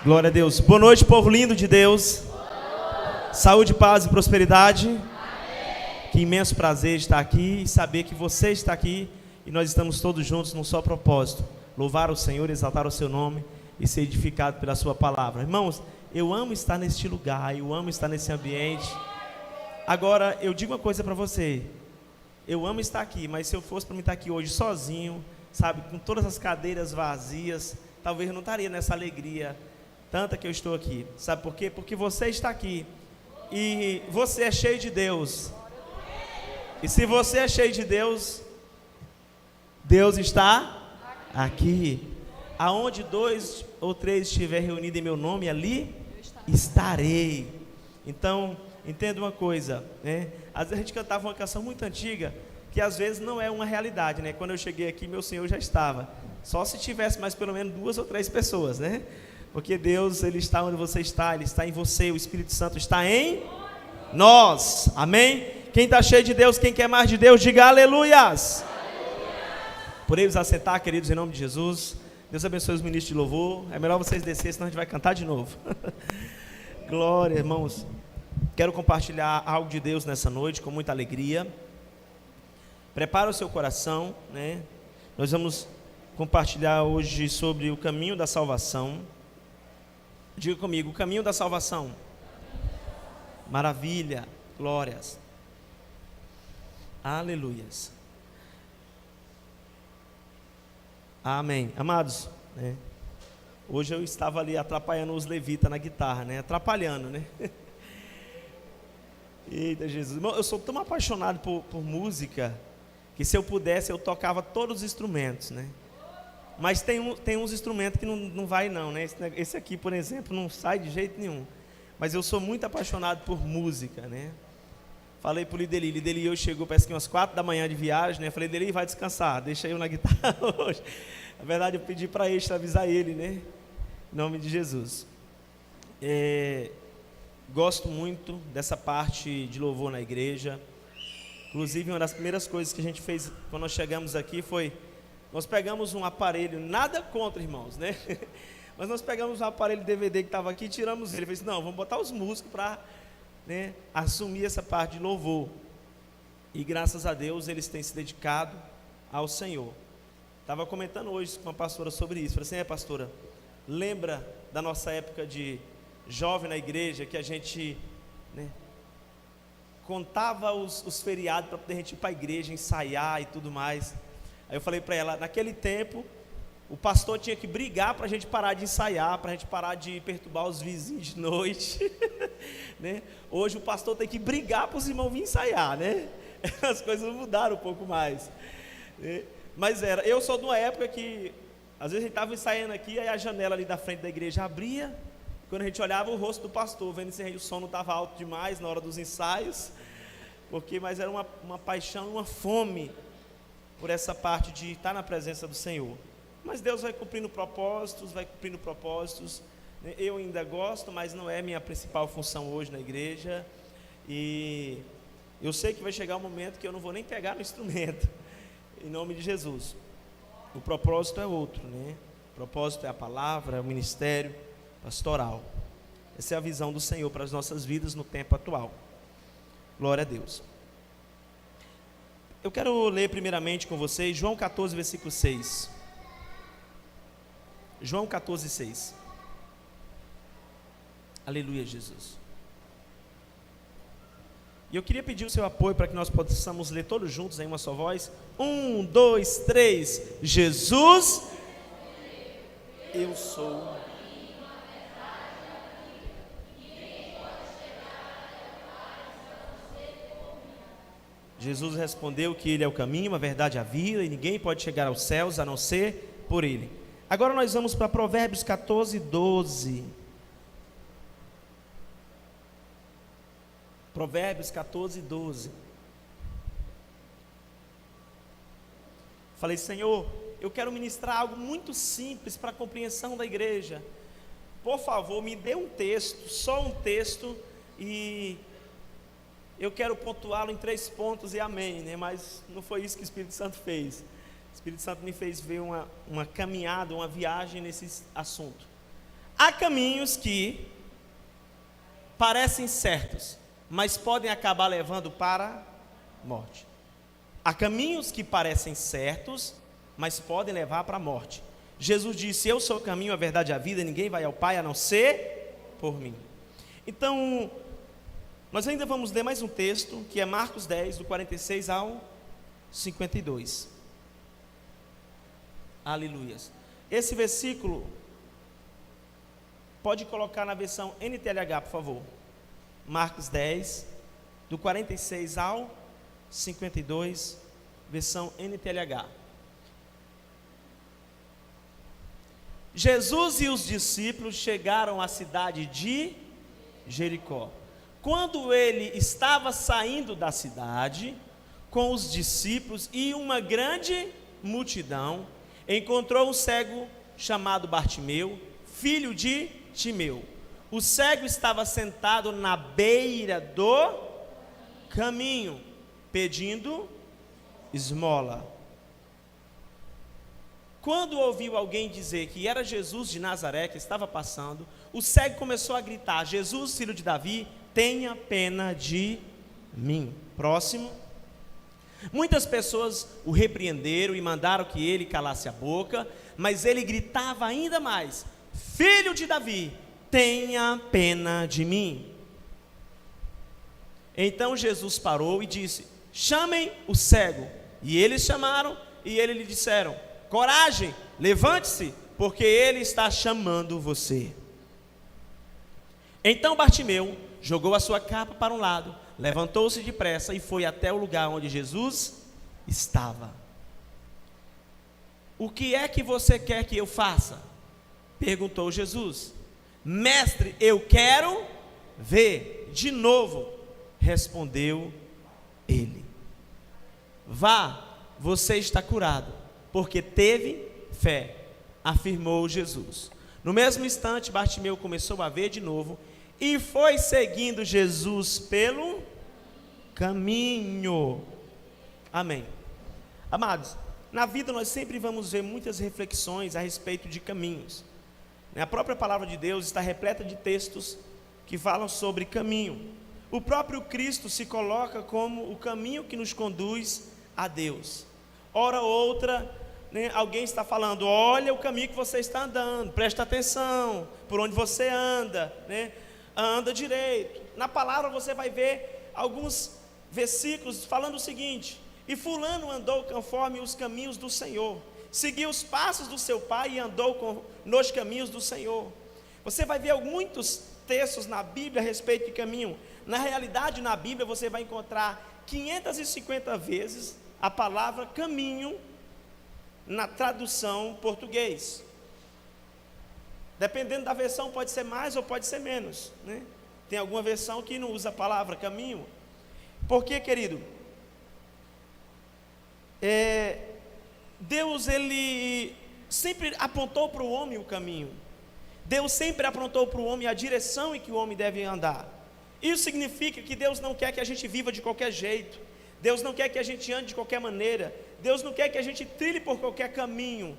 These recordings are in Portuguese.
Glória a Deus. Boa noite, povo lindo de Deus. Saúde, paz e prosperidade. Amém. Que imenso prazer estar aqui e saber que você está aqui e nós estamos todos juntos num só propósito: louvar o Senhor, exaltar o seu nome e ser edificado pela sua palavra. Irmãos, eu amo estar neste lugar, eu amo estar nesse ambiente. Agora, eu digo uma coisa para você: eu amo estar aqui, mas se eu fosse para mim estar aqui hoje sozinho, sabe, com todas as cadeiras vazias, talvez eu não estaria nessa alegria tanta que eu estou aqui. Sabe por quê? Porque você está aqui e você é cheio de Deus. E se você é cheio de Deus, Deus está aqui. Aonde 2 ou 3 estiver reunido em meu nome, ali estarei. Então, entenda uma coisa, né? Às vezes a gente cantava uma canção muito antiga, que às vezes não é uma realidade, né? Quando eu cheguei aqui, meu Senhor já estava. Só se tivesse mais pelo menos 2 ou 3 pessoas, né? Porque Deus, Ele está onde você está, Ele está em você, o Espírito Santo está em nós, amém? Quem está cheio de Deus, quem quer mais de Deus, diga aleluias. Podemos assentar, queridos, em nome de Jesus. Deus abençoe os ministros de louvor. É melhor vocês descerem, senão a gente vai cantar de novo. Glória, irmãos. Quero compartilhar algo de Deus nessa noite, com muita alegria. Prepara o seu coração, né? Nós vamos compartilhar hoje sobre o caminho da salvação. Diga comigo, o caminho da salvação. Maravilha, glórias. Aleluias. Amém. Amados, né? Hoje eu estava ali atrapalhando os levitas na guitarra, né? Atrapalhando, né? Eita Jesus. Eu sou tão apaixonado por música, que se eu pudesse eu tocava todos os instrumentos, né? Mas tem uns instrumentos que não vai não, né? Esse aqui, por exemplo, não sai de jeito nenhum. Mas eu sou muito apaixonado por música, né? Falei pro Lideli hoje chegou, parece que umas 4 da manhã de viagem, né? Falei, Lideli, vai descansar, deixa eu na guitarra hoje. Na verdade, eu pedi para avisar ele, né? Em nome de Jesus. Gosto muito dessa parte de louvor na igreja. Inclusive, uma das primeiras coisas que a gente fez quando nós chegamos aqui foi: nós pegamos um aparelho, nada contra, irmãos, né? Mas nós pegamos um aparelho DVD que estava aqui e tiramos ele. Eu falei assim, não, vamos botar os músicos para, né, assumir essa parte de louvor. E graças a Deus eles têm se dedicado ao Senhor. Estava comentando hoje com a pastora sobre isso. Falei assim, pastora, lembra da nossa época de jovem na igreja, que a gente, né, contava os feriados para poder a gente ir para a igreja, ensaiar e tudo mais. Aí eu falei para ela, naquele tempo, o pastor tinha que brigar para a gente parar de ensaiar, para a gente parar de perturbar os vizinhos de noite, né? Hoje o pastor tem que brigar para os irmãos virem ensaiar, né? As coisas mudaram um pouco mais, né? Mas eu sou de uma época que, às vezes a gente estava ensaiando aqui, aí a janela ali da frente da igreja abria, quando a gente olhava o rosto do pastor, vendo se o som não estava alto demais na hora dos ensaios, mas era uma paixão, uma fome por essa parte de estar na presença do Senhor. Mas Deus vai cumprindo propósitos, Eu ainda gosto, mas não é minha principal função hoje na igreja. E eu sei que vai chegar um momento que eu não vou nem pegar no instrumento, em nome de Jesus. O propósito é outro, né? O propósito é a palavra, é o ministério pastoral. Essa é a visão do Senhor para as nossas vidas no tempo atual. Glória a Deus. Eu quero ler primeiramente com vocês João 14, versículo 6. João 14, 6. Aleluia, Jesus. E eu queria pedir o seu apoio para que nós possamos ler todos juntos em uma só voz. 1, 2, 3. Jesus, eu sou. Jesus respondeu que Ele é o caminho, a verdade e a vida, e ninguém pode chegar aos céus a não ser por Ele. Agora nós vamos para Provérbios 14, 12. Provérbios 14, 12. Falei, Senhor, eu quero ministrar algo muito simples para a compreensão da igreja. Por favor, me dê um texto, só um texto, e eu quero pontuá-lo em 3 pontos e amém, né? Mas não foi isso que o Espírito Santo fez. O Espírito Santo me fez ver uma caminhada, uma viagem nesse assunto. Há caminhos que parecem certos, mas podem acabar levando para a morte. Há caminhos que parecem certos, mas podem levar para a morte. Jesus disse: eu sou o caminho, a verdade e a vida, ninguém vai ao Pai a não ser por mim. Então, nós ainda vamos ler mais um texto, que é Marcos 10, do 46 ao 52. Aleluias. Esse versículo, pode colocar na versão NTLH, por favor. Marcos 10, do 46 ao 52, versão NTLH. Jesus e os discípulos chegaram à cidade de Jericó. Quando ele estava saindo da cidade, com os discípulos e uma grande multidão, encontrou um cego chamado Bartimeu, filho de Timeu. O cego estava sentado na beira do caminho, pedindo esmola. Quando ouviu alguém dizer que era Jesus de Nazaré que estava passando, o cego começou a gritar: Jesus, filho de Davi, tenha pena de mim. Próximo. Muitas pessoas o repreenderam e mandaram que ele calasse a boca, mas ele gritava ainda mais: Filho de Davi, tenha pena de mim. Então Jesus parou e disse: chamem o cego. E eles chamaram e ele lhe disseram: coragem, levante-se, porque ele está chamando você. Então Bartimeu jogou a sua capa para um lado, levantou-se depressa e foi até o lugar onde Jesus estava. O que é que você quer que eu faça? Perguntou Jesus. Mestre, eu quero ver. De novo, respondeu ele. Vá, você está curado, porque teve fé, afirmou Jesus. No mesmo instante, Bartimeu começou a ver de novo e foi seguindo Jesus pelo caminho. Amém. Amados, na vida nós sempre vamos ver muitas reflexões a respeito de caminhos. A própria palavra de Deus está repleta de textos que falam sobre caminho. O próprio Cristo se coloca como o caminho que nos conduz a Deus. Hora ou outra, alguém está falando: olha o caminho que você está andando, presta atenção, por onde você anda, anda direito. Na palavra você vai ver alguns versículos falando o seguinte: e fulano andou conforme os caminhos do Senhor, seguiu os passos do seu pai e andou nos caminhos do Senhor. Você vai ver muitos textos na Bíblia a respeito de caminho. Na realidade, na Bíblia você vai encontrar 550 vezes a palavra caminho na tradução português. Dependendo da versão, pode ser mais ou pode ser menos, Tem alguma versão que não usa a palavra caminho. Por quê, querido? Deus, ele sempre apontou para o homem o caminho. Deus sempre apontou para o homem a direção em que o homem deve andar. Isso significa que Deus não quer que a gente viva de qualquer jeito. Deus não quer que a gente ande de qualquer maneira. Deus não quer que a gente trilhe por qualquer caminho.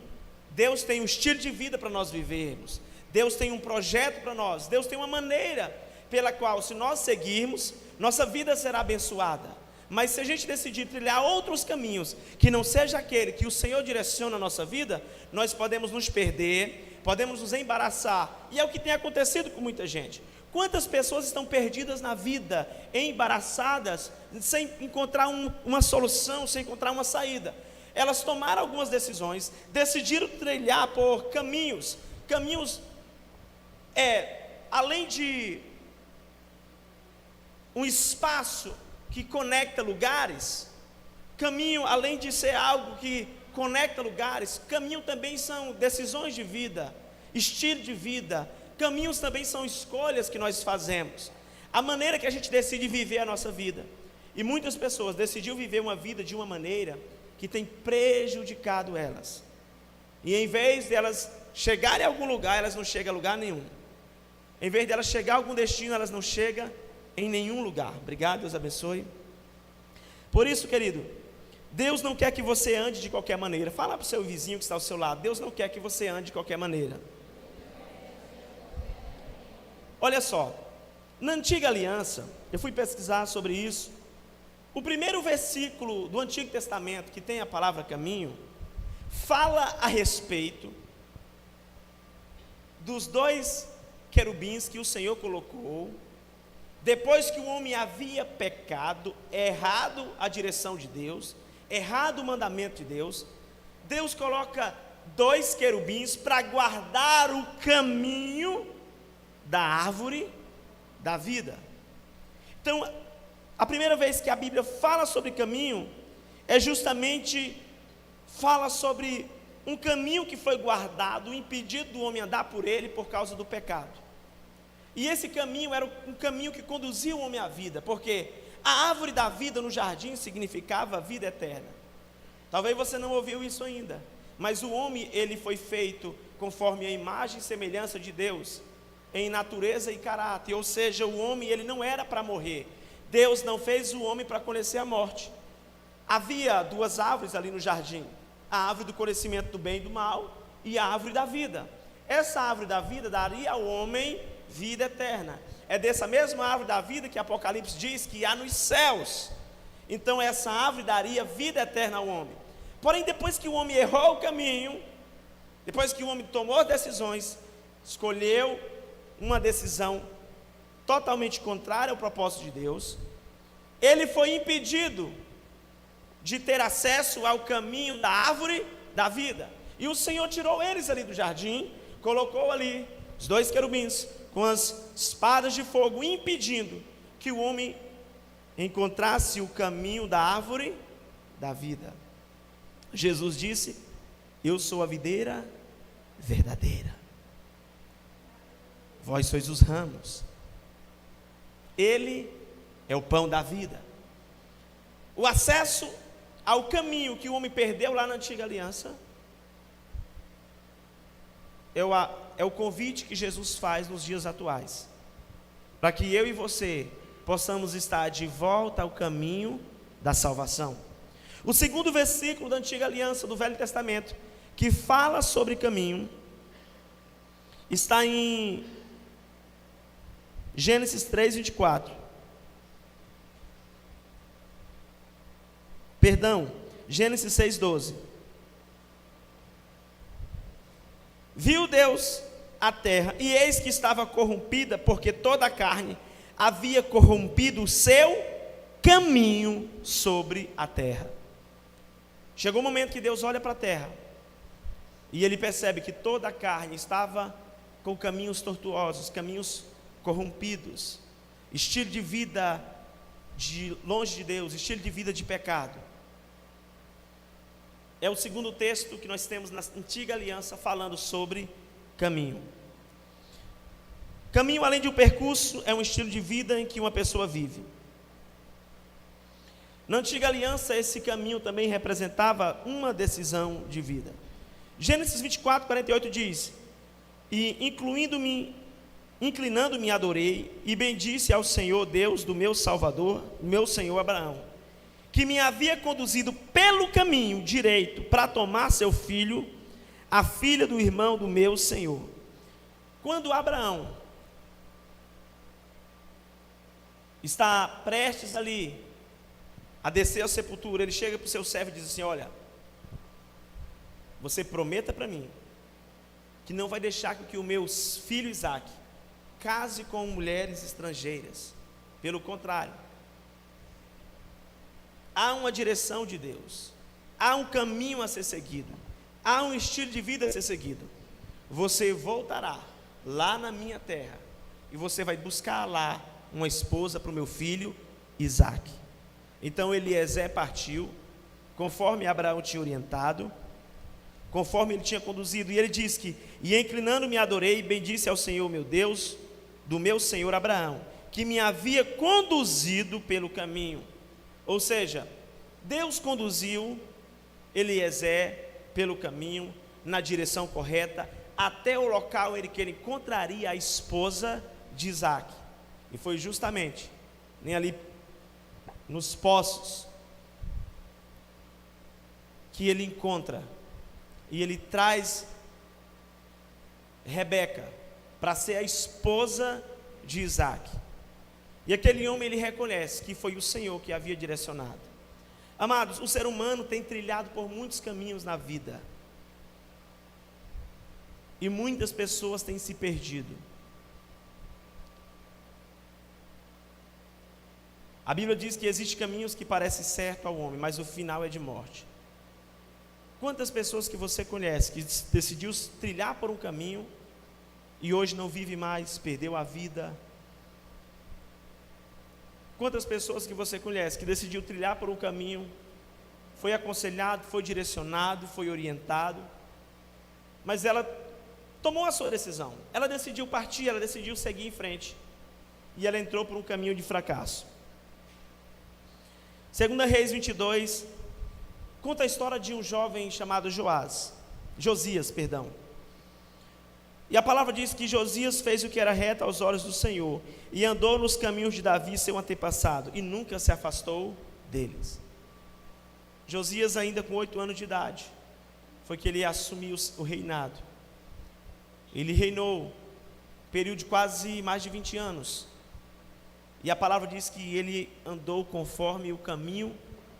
Deus tem um estilo de vida para nós vivermos. Deus tem um projeto para nós. Deus tem uma maneira pela qual, se nós seguirmos, nossa vida será abençoada. Mas se a gente decidir trilhar outros caminhos, que não seja aquele que o Senhor direciona a nossa vida, nós podemos nos perder, podemos nos embaraçar. E é o que tem acontecido com muita gente. Quantas pessoas estão perdidas na vida, embaraçadas, sem encontrar uma solução, sem encontrar uma saída? Elas tomaram algumas decisões, decidiram trilhar por caminhos, além de um espaço que conecta lugares, caminho, além de ser algo que conecta lugares, caminho também são decisões de vida, estilo de vida. Caminhos também são escolhas que nós fazemos, a maneira que a gente decide viver a nossa vida. E muitas pessoas decidiram viver uma vida de uma maneira que tem prejudicado elas. E em vez de elas chegarem a algum lugar, elas não chegam a lugar nenhum. Em vez de elas chegar a algum destino, elas não chegam em nenhum lugar. Obrigado, Deus abençoe. Por isso, querido, Deus não quer que você ande de qualquer maneira. Fala para o seu vizinho que está ao seu lado: Deus não quer que você ande de qualquer maneira. Olha só, na antiga aliança, eu fui pesquisar sobre isso. O primeiro versículo do Antigo Testamento, que tem a palavra caminho, fala a respeito dos dois querubins que o Senhor colocou, depois que o homem havia pecado, errado a direção de Deus, errado o mandamento de Deus. Deus coloca dois querubins para guardar o caminho da árvore da vida. Então, a primeira vez que a Bíblia fala sobre caminho, é justamente, fala sobre um caminho que foi guardado, impedido do homem andar por ele por causa do pecado. E esse caminho era um caminho que conduzia o homem à vida, porque a árvore da vida no jardim significava vida eterna. Talvez você não ouviu isso ainda, mas o homem, ele foi feito conforme a imagem e semelhança de Deus, em natureza e caráter, ou seja, o homem, ele não era para morrer. Deus não fez o homem para conhecer a morte. Havia duas árvores ali no jardim, a árvore do conhecimento do bem e do mal e a árvore da vida. Essa árvore da vida daria ao homem vida eterna. É dessa mesma árvore da vida que Apocalipse diz que há nos céus. Então essa árvore daria vida eterna ao homem. Porém, depois que o homem errou o caminho, depois que o homem tomou decisões, escolheu uma decisão totalmente contrária ao propósito de Deus, ele foi impedido de ter acesso ao caminho da árvore da vida. E o Senhor tirou eles ali do jardim, colocou ali os dois querubins com as espadas de fogo, impedindo que o homem encontrasse o caminho da árvore da vida. Jesus disse: eu sou a videira verdadeira, vós sois os ramos. Ele é o pão da vida. O acesso ao caminho que o homem perdeu lá na antiga aliança é o convite que Jesus faz nos dias atuais, para que eu e você possamos estar de volta ao caminho da salvação. O segundo versículo da antiga aliança do Velho Testamento, que fala sobre caminho, está em Gênesis 3:24. Perdão, Gênesis 6:12. Viu Deus a terra, e eis que estava corrompida, porque toda a carne havia corrompido o seu caminho sobre a terra. Chegou o momento que Deus olha para a terra, e ele percebe que toda a carne estava com caminhos tortuosos, caminhos corrompidos, estilo de vida de longe de Deus, estilo de vida de pecado. É o segundo texto que nós temos na antiga aliança falando sobre caminho. Caminho, além de um percurso, é um estilo de vida em que uma pessoa vive. Na antiga aliança, esse caminho também representava uma decisão de vida. Gênesis 24:48 diz: e inclinando-me adorei, e bendisse ao Senhor Deus do meu Salvador, meu Senhor Abraão, que me havia conduzido pelo caminho direito para tomar seu filho, a filha do irmão do meu Senhor. Quando Abraão está prestes ali a descer à sepultura, ele chega para o seu servo e diz assim: olha, você prometa para mim que não vai deixar que o meu filho Isaque case com mulheres estrangeiras. Pelo contrário, há uma direção de Deus, há um caminho a ser seguido, há um estilo de vida a ser seguido. Você voltará lá na minha terra e você vai buscar lá uma esposa para o meu filho Isaque. Então Eliezer partiu, conforme Abraão tinha orientado, conforme ele tinha conduzido, e ele diz que: e inclinando-me adorei, e bendisse ao Senhor meu Deus, do meu senhor Abraão, que me havia conduzido pelo caminho. Ou seja, Deus conduziu Eliezer pelo caminho, na direção correta, até o local em que ele encontraria a esposa de Isaque. E foi justamente nem ali nos poços que ele encontra, e ele traz Rebeca para ser a esposa de Isaac. E aquele homem, ele reconhece que foi o Senhor que havia direcionado. Amados, o ser humano tem trilhado por muitos caminhos na vida. E muitas pessoas têm se perdido. A Bíblia diz que existem caminhos que parecem certo ao homem, mas o final é de morte. Quantas pessoas que você conhece que decidiu trilhar por um caminho e hoje não vive mais, perdeu a vida? Quantas pessoas que você conhece que decidiu trilhar por um caminho, foi aconselhado, foi direcionado, foi orientado, mas ela tomou a sua decisão, ela decidiu partir, ela decidiu seguir em frente, e ela entrou por um caminho de fracasso. 2 Reis 22, conta a história de um jovem chamado Josias. E a palavra diz que Josias fez o que era reto aos olhos do Senhor, e andou nos caminhos de Davi, seu antepassado, e nunca se afastou deles. Josias, ainda com 8 anos de idade, foi que ele assumiu o reinado. Ele reinou um período de quase mais de 20 anos. E a palavra diz que ele andou conforme o caminho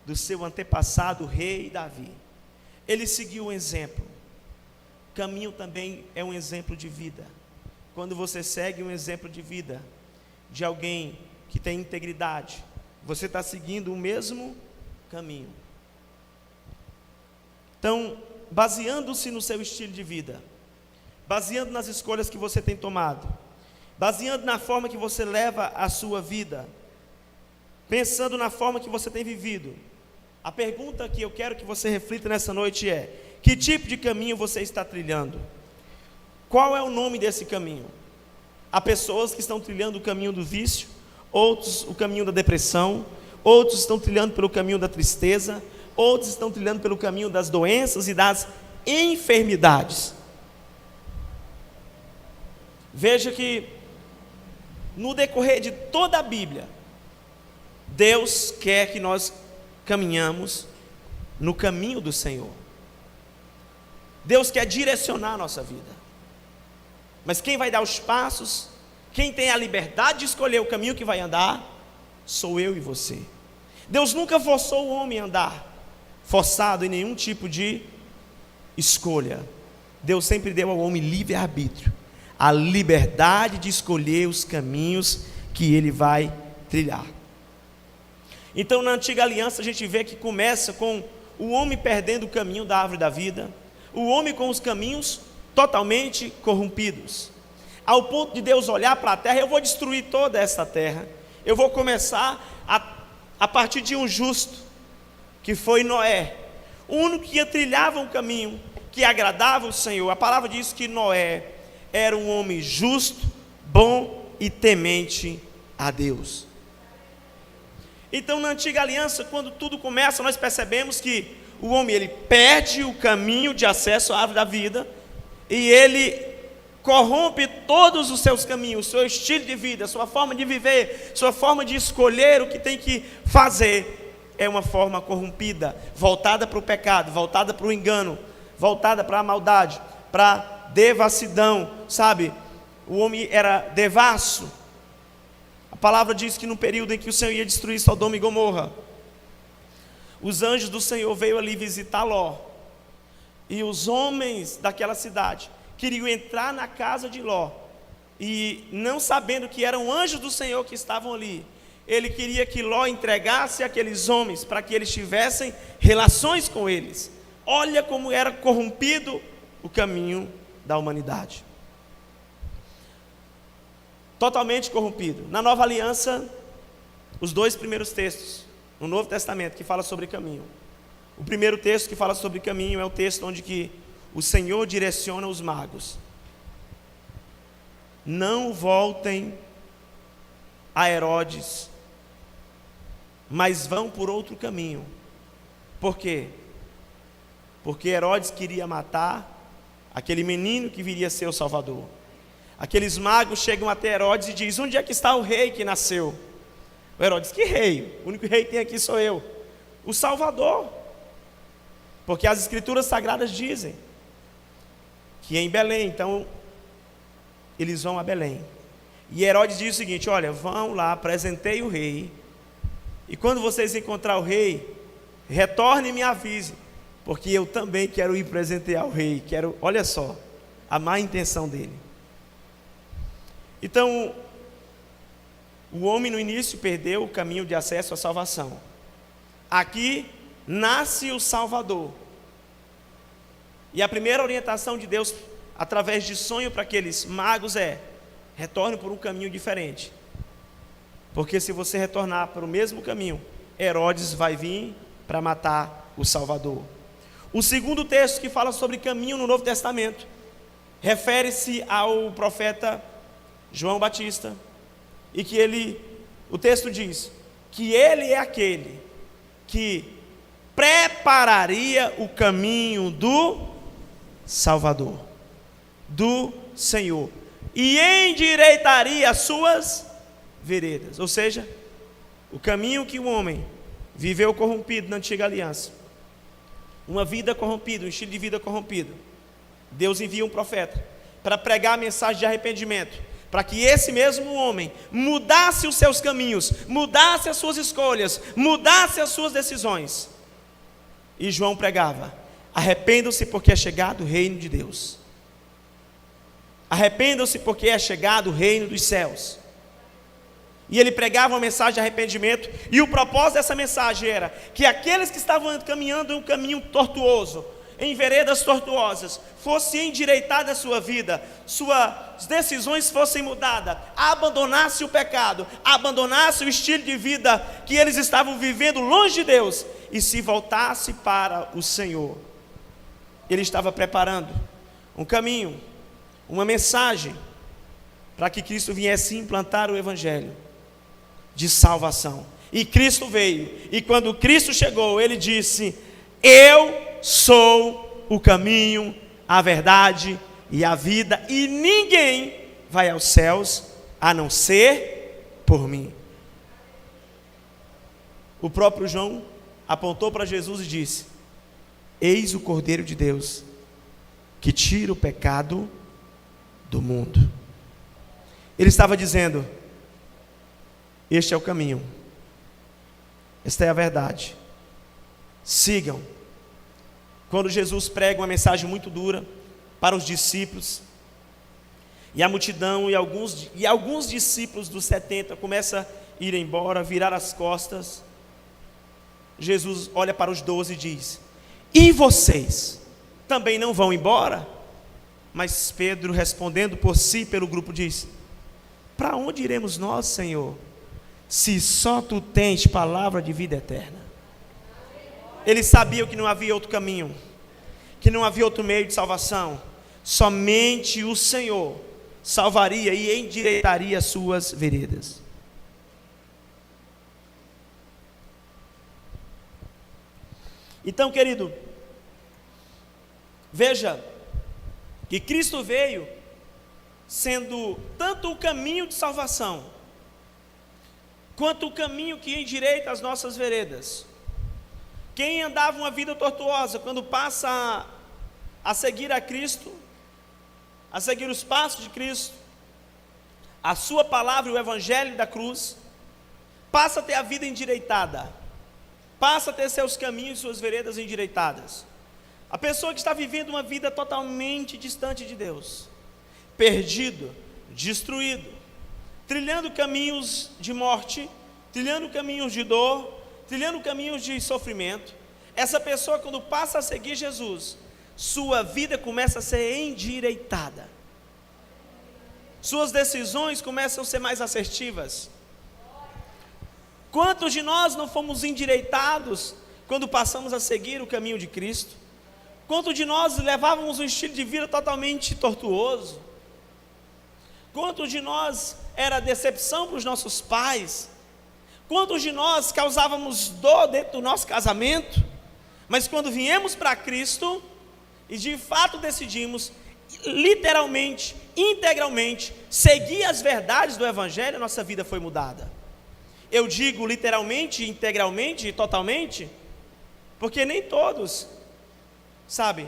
do seu antepassado, o rei Davi. Ele seguiu um exemplo. Caminho também é um exemplo de vida. Quando você segue um exemplo de vida de alguém que tem integridade, você está seguindo o mesmo caminho. Então, baseando-se no seu estilo de vida, baseando nas escolhas que você tem tomado, baseando na forma que você leva a sua vida, pensando na forma que você tem vivido, a pergunta que eu quero que você reflita nessa noite é: que tipo de caminho você está trilhando? Qual é o nome desse caminho? Há pessoas que estão trilhando o caminho do vício, outros o caminho da depressão, outros estão trilhando pelo caminho da tristeza, outros estão trilhando pelo caminho das doenças e das enfermidades. Veja que no decorrer de toda a Bíblia, Deus quer que nós caminhamos no caminho do Senhor. Deus quer direcionar a nossa vida. Mas quem vai dar os passos, quem tem a liberdade de escolher o caminho que vai andar, sou eu e você. Deus nunca forçou o homem a andar forçado em nenhum tipo de escolha. Deus sempre deu ao homem livre-arbítrio, a liberdade de escolher os caminhos que ele vai trilhar. Então, na antiga aliança, a gente vê que começa com o homem perdendo o caminho da árvore da vida, o homem com os caminhos totalmente corrompidos, ao ponto de Deus olhar para a terra: eu vou destruir toda essa terra, eu vou começar a partir de um justo, que foi Noé, o único que trilhava um caminho que agradava o Senhor. A palavra diz que Noé era um homem justo, bom e temente a Deus. Então, na antiga aliança, quando tudo começa, nós percebemos que o homem, ele perde o caminho de acesso à árvore da vida, e ele corrompe todos os seus caminhos, seu estilo de vida, sua forma de viver, sua forma de escolher o que tem que fazer, é uma forma corrompida, voltada para o pecado, voltada para o engano, voltada para a maldade, para a devassidão, sabe? O homem era devasso. A palavra diz que no período em que o Senhor ia destruir Sodoma e Gomorra, os anjos do Senhor veio ali visitar Ló, e os homens daquela cidade queriam entrar na casa de Ló, e não sabendo que eram anjos do Senhor que estavam ali, ele queria que Ló entregasse aqueles homens para que eles tivessem relações com eles. Olha como era corrompido o caminho da humanidade. Totalmente corrompido. Na Nova Aliança, os 2 primeiros textos no Novo Testamento que fala sobre caminho. O primeiro texto que fala sobre caminho é o texto onde que o Senhor direciona os magos: não voltem a Herodes, mas vão por outro caminho. Por quê? Porque Herodes queria matar aquele menino que viria a ser o Salvador. Aqueles magos chegam até Herodes e dizem: onde é que está o rei que nasceu? O Herodes: que rei? O único rei que tem aqui sou eu, o Salvador. Porque as escrituras sagradas dizem que é em Belém. Então eles vão a Belém. E Herodes diz o seguinte: olha, vão lá, apresentei o rei, e quando vocês encontrar o rei, retorne e me avise, porque eu também quero ir presentear o rei. Olha só, a má intenção dele. Então, o homem no início perdeu o caminho de acesso à salvação. Aqui nasce o Salvador. E a primeira orientação de Deus, através de sonho para aqueles magos, é: retorne por um caminho diferente. Porque se você retornar para o mesmo caminho, Herodes vai vir para matar o Salvador. O segundo texto que fala sobre caminho no Novo Testamento refere-se ao profeta João Batista, e que o texto diz que ele é aquele que prepararia o caminho do Salvador, do Senhor, e endireitaria as suas veredas. Ou seja, o caminho que o homem viveu corrompido na antiga aliança, uma vida corrompida, um estilo de vida corrompido, Deus envia um profeta para pregar a mensagem de arrependimento, para que esse mesmo homem mudasse os seus caminhos, mudasse as suas escolhas, mudasse as suas decisões. E João pregava: arrependam-se porque é chegado o reino de Deus. Arrependam-se porque é chegado o reino dos céus. E ele pregava uma mensagem de arrependimento, e o propósito dessa mensagem era que aqueles que estavam caminhando em um caminho tortuoso, em veredas tortuosas, fosse endireitada a sua vida, suas decisões fossem mudadas, abandonasse o pecado, abandonasse o estilo de vida que eles estavam vivendo longe de Deus, e se voltasse para o Senhor. Ele estava preparando um caminho, uma mensagem, para que Cristo viesse implantar o Evangelho de salvação. E Cristo veio, e quando Cristo chegou, ele disse: eu sou o caminho, a verdade e a vida, e ninguém vai aos céus a não ser por mim. O próprio João apontou para Jesus e disse: eis o Cordeiro de Deus, que tira o pecado do mundo. Ele estava dizendo: este é o caminho, esta é a verdade, sigam. Quando Jesus prega uma mensagem muito dura para os discípulos, e a multidão e alguns discípulos dos 70 começam a ir embora, virar as costas, Jesus olha para os 12 e diz: e vocês também não vão embora? Mas Pedro, respondendo por si, pelo grupo, diz: para onde iremos nós, Senhor, se só tu tens palavra de vida eterna? Eles sabiam que não havia outro caminho, que não havia outro meio de salvação. Somente o Senhor salvaria e endireitaria as suas veredas. Então, querido, veja que Cristo veio sendo tanto o caminho de salvação, quanto o caminho que endireita as nossas veredas. Quem andava uma vida tortuosa, quando passa a seguir a Cristo, a seguir os passos de Cristo, a sua palavra e o Evangelho da cruz, passa a ter a vida endireitada, passa a ter seus caminhos e suas veredas endireitadas. A pessoa que está vivendo uma vida totalmente distante de Deus, perdido, destruído, trilhando caminhos de morte, trilhando caminhos de dor, trilhando caminhos de sofrimento, essa pessoa, quando passa a seguir Jesus, sua vida começa a ser endireitada, suas decisões começam a ser mais assertivas. Quantos de nós não fomos endireitados quando passamos a seguir o caminho de Cristo? Quantos de nós levávamos um estilo de vida totalmente tortuoso? Quantos de nós era decepção para os nossos pais? Quantos de nós causávamos dor dentro do nosso casamento? Mas quando viemos para Cristo e de fato decidimos literalmente, integralmente seguir as verdades do Evangelho, a nossa vida foi mudada. Eu digo literalmente, integralmente e totalmente, porque nem todos, sabe,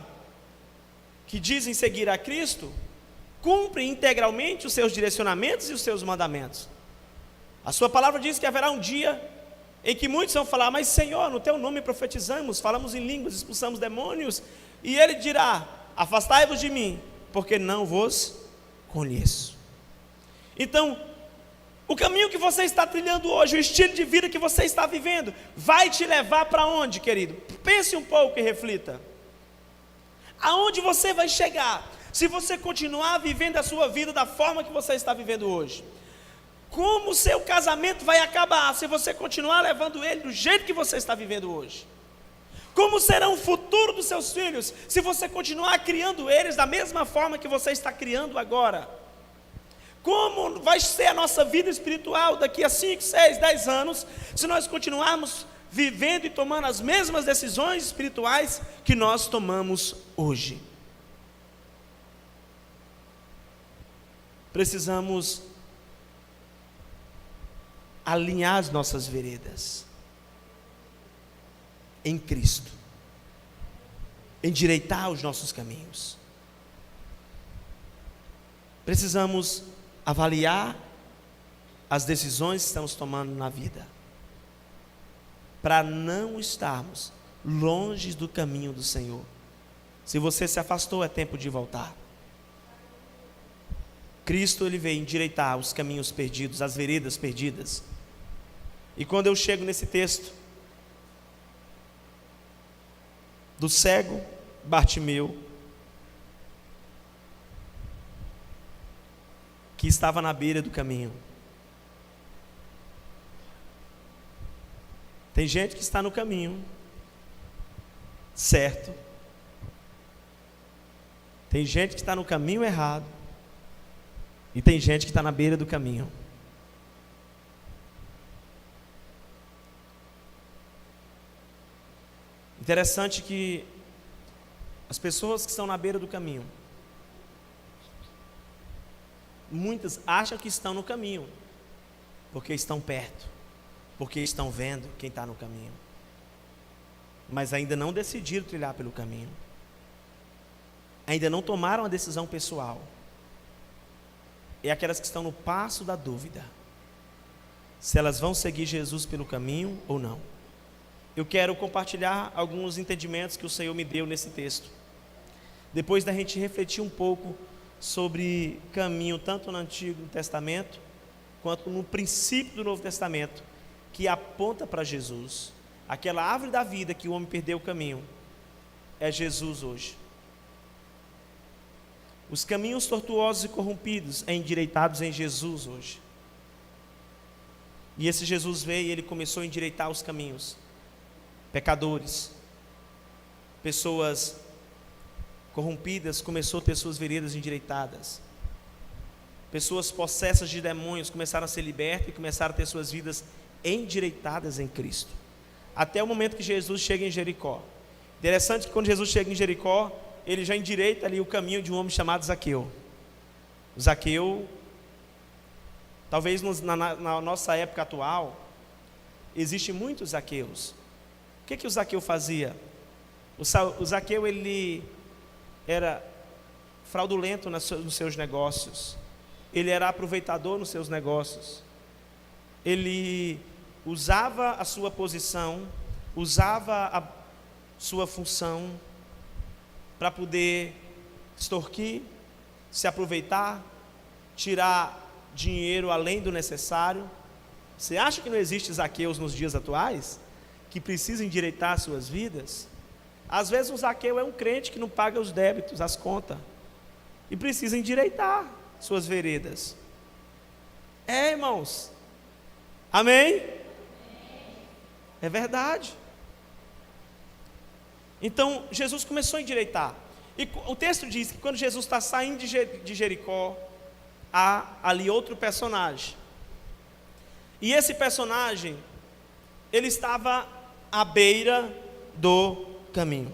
que dizem seguir a Cristo, cumpre integralmente os seus direcionamentos e os seus mandamentos. A sua palavra diz que haverá um dia em que muitos vão falar: mas Senhor, no teu nome profetizamos, falamos em línguas, expulsamos demônios. E ele dirá: afastai-vos de mim, porque não vos conheço. Então, o caminho que você está trilhando hoje, o estilo de vida que você está vivendo, vai te levar para onde, querido? Pense um pouco e reflita. Aonde você vai chegar se você continuar vivendo a sua vida da forma que você está vivendo hoje? Como o seu casamento vai acabar se você continuar levando ele do jeito que você está vivendo hoje? Como será o futuro dos seus filhos se você continuar criando eles da mesma forma que você está criando agora? Como vai ser a nossa vida espiritual daqui a 5, 6, 10 anos se nós continuarmos vivendo e tomando as mesmas decisões espirituais que nós tomamos hoje? Precisamos alinhar as nossas veredas em Cristo, endireitar os nossos caminhos. Precisamos avaliar as decisões que estamos tomando na vida, para não estarmos longe do caminho do Senhor. Se você se afastou, é tempo de voltar. Cristo, ele veio endireitar os caminhos perdidos, as veredas perdidas. E quando eu chego nesse texto do cego Bartimeu, que estava na beira do caminho. Tem gente que está no caminho certo, tem gente que está no caminho errado, e tem gente que está na beira do caminho. Interessante que as pessoas que estão na beira do caminho, muitas acham que estão no caminho, porque estão perto, porque estão vendo quem está no caminho, mas ainda não decidiram trilhar pelo caminho, ainda não tomaram a decisão pessoal. É aquelas que estão no passo da dúvida, se elas vão seguir Jesus pelo caminho ou não. Eu quero compartilhar alguns entendimentos que o Senhor me deu nesse texto, depois da gente refletir um pouco sobre caminho, tanto no Antigo Testamento, quanto no princípio do Novo Testamento, que aponta para Jesus. Aquela árvore da vida que o homem perdeu o caminho, é Jesus hoje. Os caminhos tortuosos e corrompidos, endireitados em Jesus hoje. E esse Jesus veio e ele começou a endireitar os caminhos. Pecadores, pessoas corrompidas, começou a ter suas veredas endireitadas. Pessoas possessas de demônios começaram a ser libertas e começaram a ter suas vidas endireitadas em Cristo. Até o momento que Jesus chega em Jericó. Interessante que quando Jesus chega em Jericó, ele já endireita ali o caminho de um homem chamado Zaqueu. Zaqueu, talvez na nossa época atual, existe muitos Zaqueus. O que o Zaqueu fazia? O Zaqueu, ele era fraudulento nos seus negócios, ele era aproveitador nos seus negócios, ele usava a sua posição, usava a sua função para poder extorquir, se aproveitar, tirar dinheiro além do necessário. Você acha que não existe Zaqueus nos dias atuais, que precisam endireitar suas vidas? Às vezes o Zaqueu é um crente que não paga os débitos, as contas, e precisa endireitar suas veredas. Irmãos, amém? É verdade. Então Jesus começou a endireitar, e o texto diz que quando Jesus está saindo de Jericó, há ali outro personagem, e esse personagem, ele estava à beira do caminho.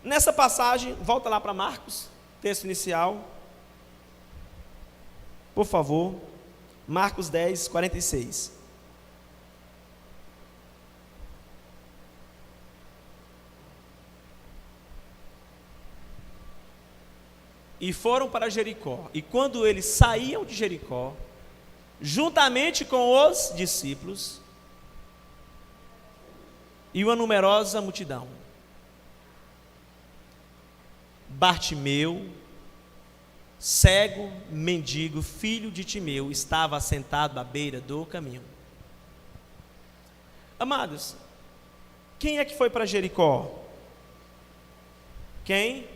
Nessa passagem, volta lá para Marcos, texto inicial, por favor, Marcos 10, 46. e foram para Jericó. E quando eles saíam de Jericó, juntamente com os discípulos e uma numerosa multidão, Bartimeu, cego, mendigo, filho de Timeu, estava assentado à beira do caminho. Amados, quem é que foi para Jericó? Quem?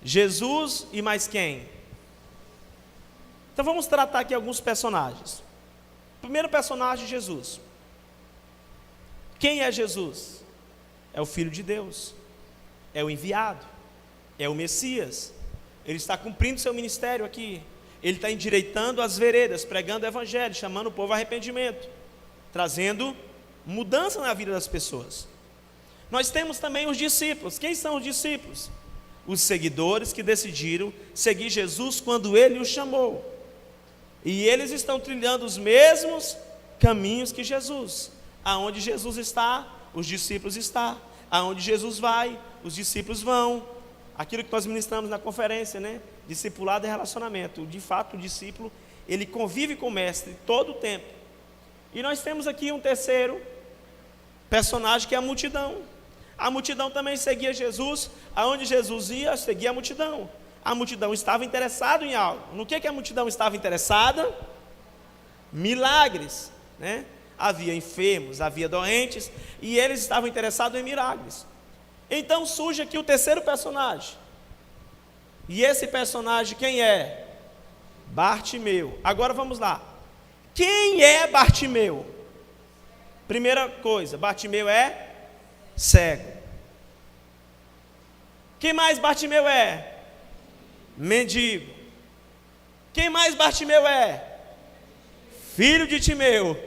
Jesus e mais quem? Então vamos tratar aqui alguns personagens. Primeiro personagem, Jesus. Quem é Jesus? É o Filho de Deus, é o enviado, é o Messias. Ele está cumprindo seu ministério aqui. Ele está endireitando as veredas, pregando o evangelho, chamando o povo ao arrependimento, trazendo mudança na vida das pessoas. Nós temos também os discípulos. Quem são os discípulos? Os seguidores que decidiram seguir Jesus quando Ele os chamou. E eles estão trilhando os mesmos caminhos que Jesus. Aonde Jesus está, os discípulos estão. Aonde Jesus vai, os discípulos vão. Aquilo que nós ministramos na conferência, né? Discipulado é relacionamento. De fato, o discípulo, ele convive com o mestre todo o tempo. E nós temos aqui um terceiro personagem, que é a multidão. A multidão também seguia Jesus. Aonde Jesus ia, seguia a multidão. A multidão estava interessada em algo. No que a multidão estava interessada? Milagres, né? Havia enfermos, havia doentes, e eles estavam interessados em milagres. Então surge aqui o terceiro personagem. E esse personagem quem é? Bartimeu. Agora vamos lá. Quem é Bartimeu? Primeira coisa, Bartimeu é cego. Quem mais Bartimeu é? Mendigo. Quem mais Bartimeu é? Filho de Timeu.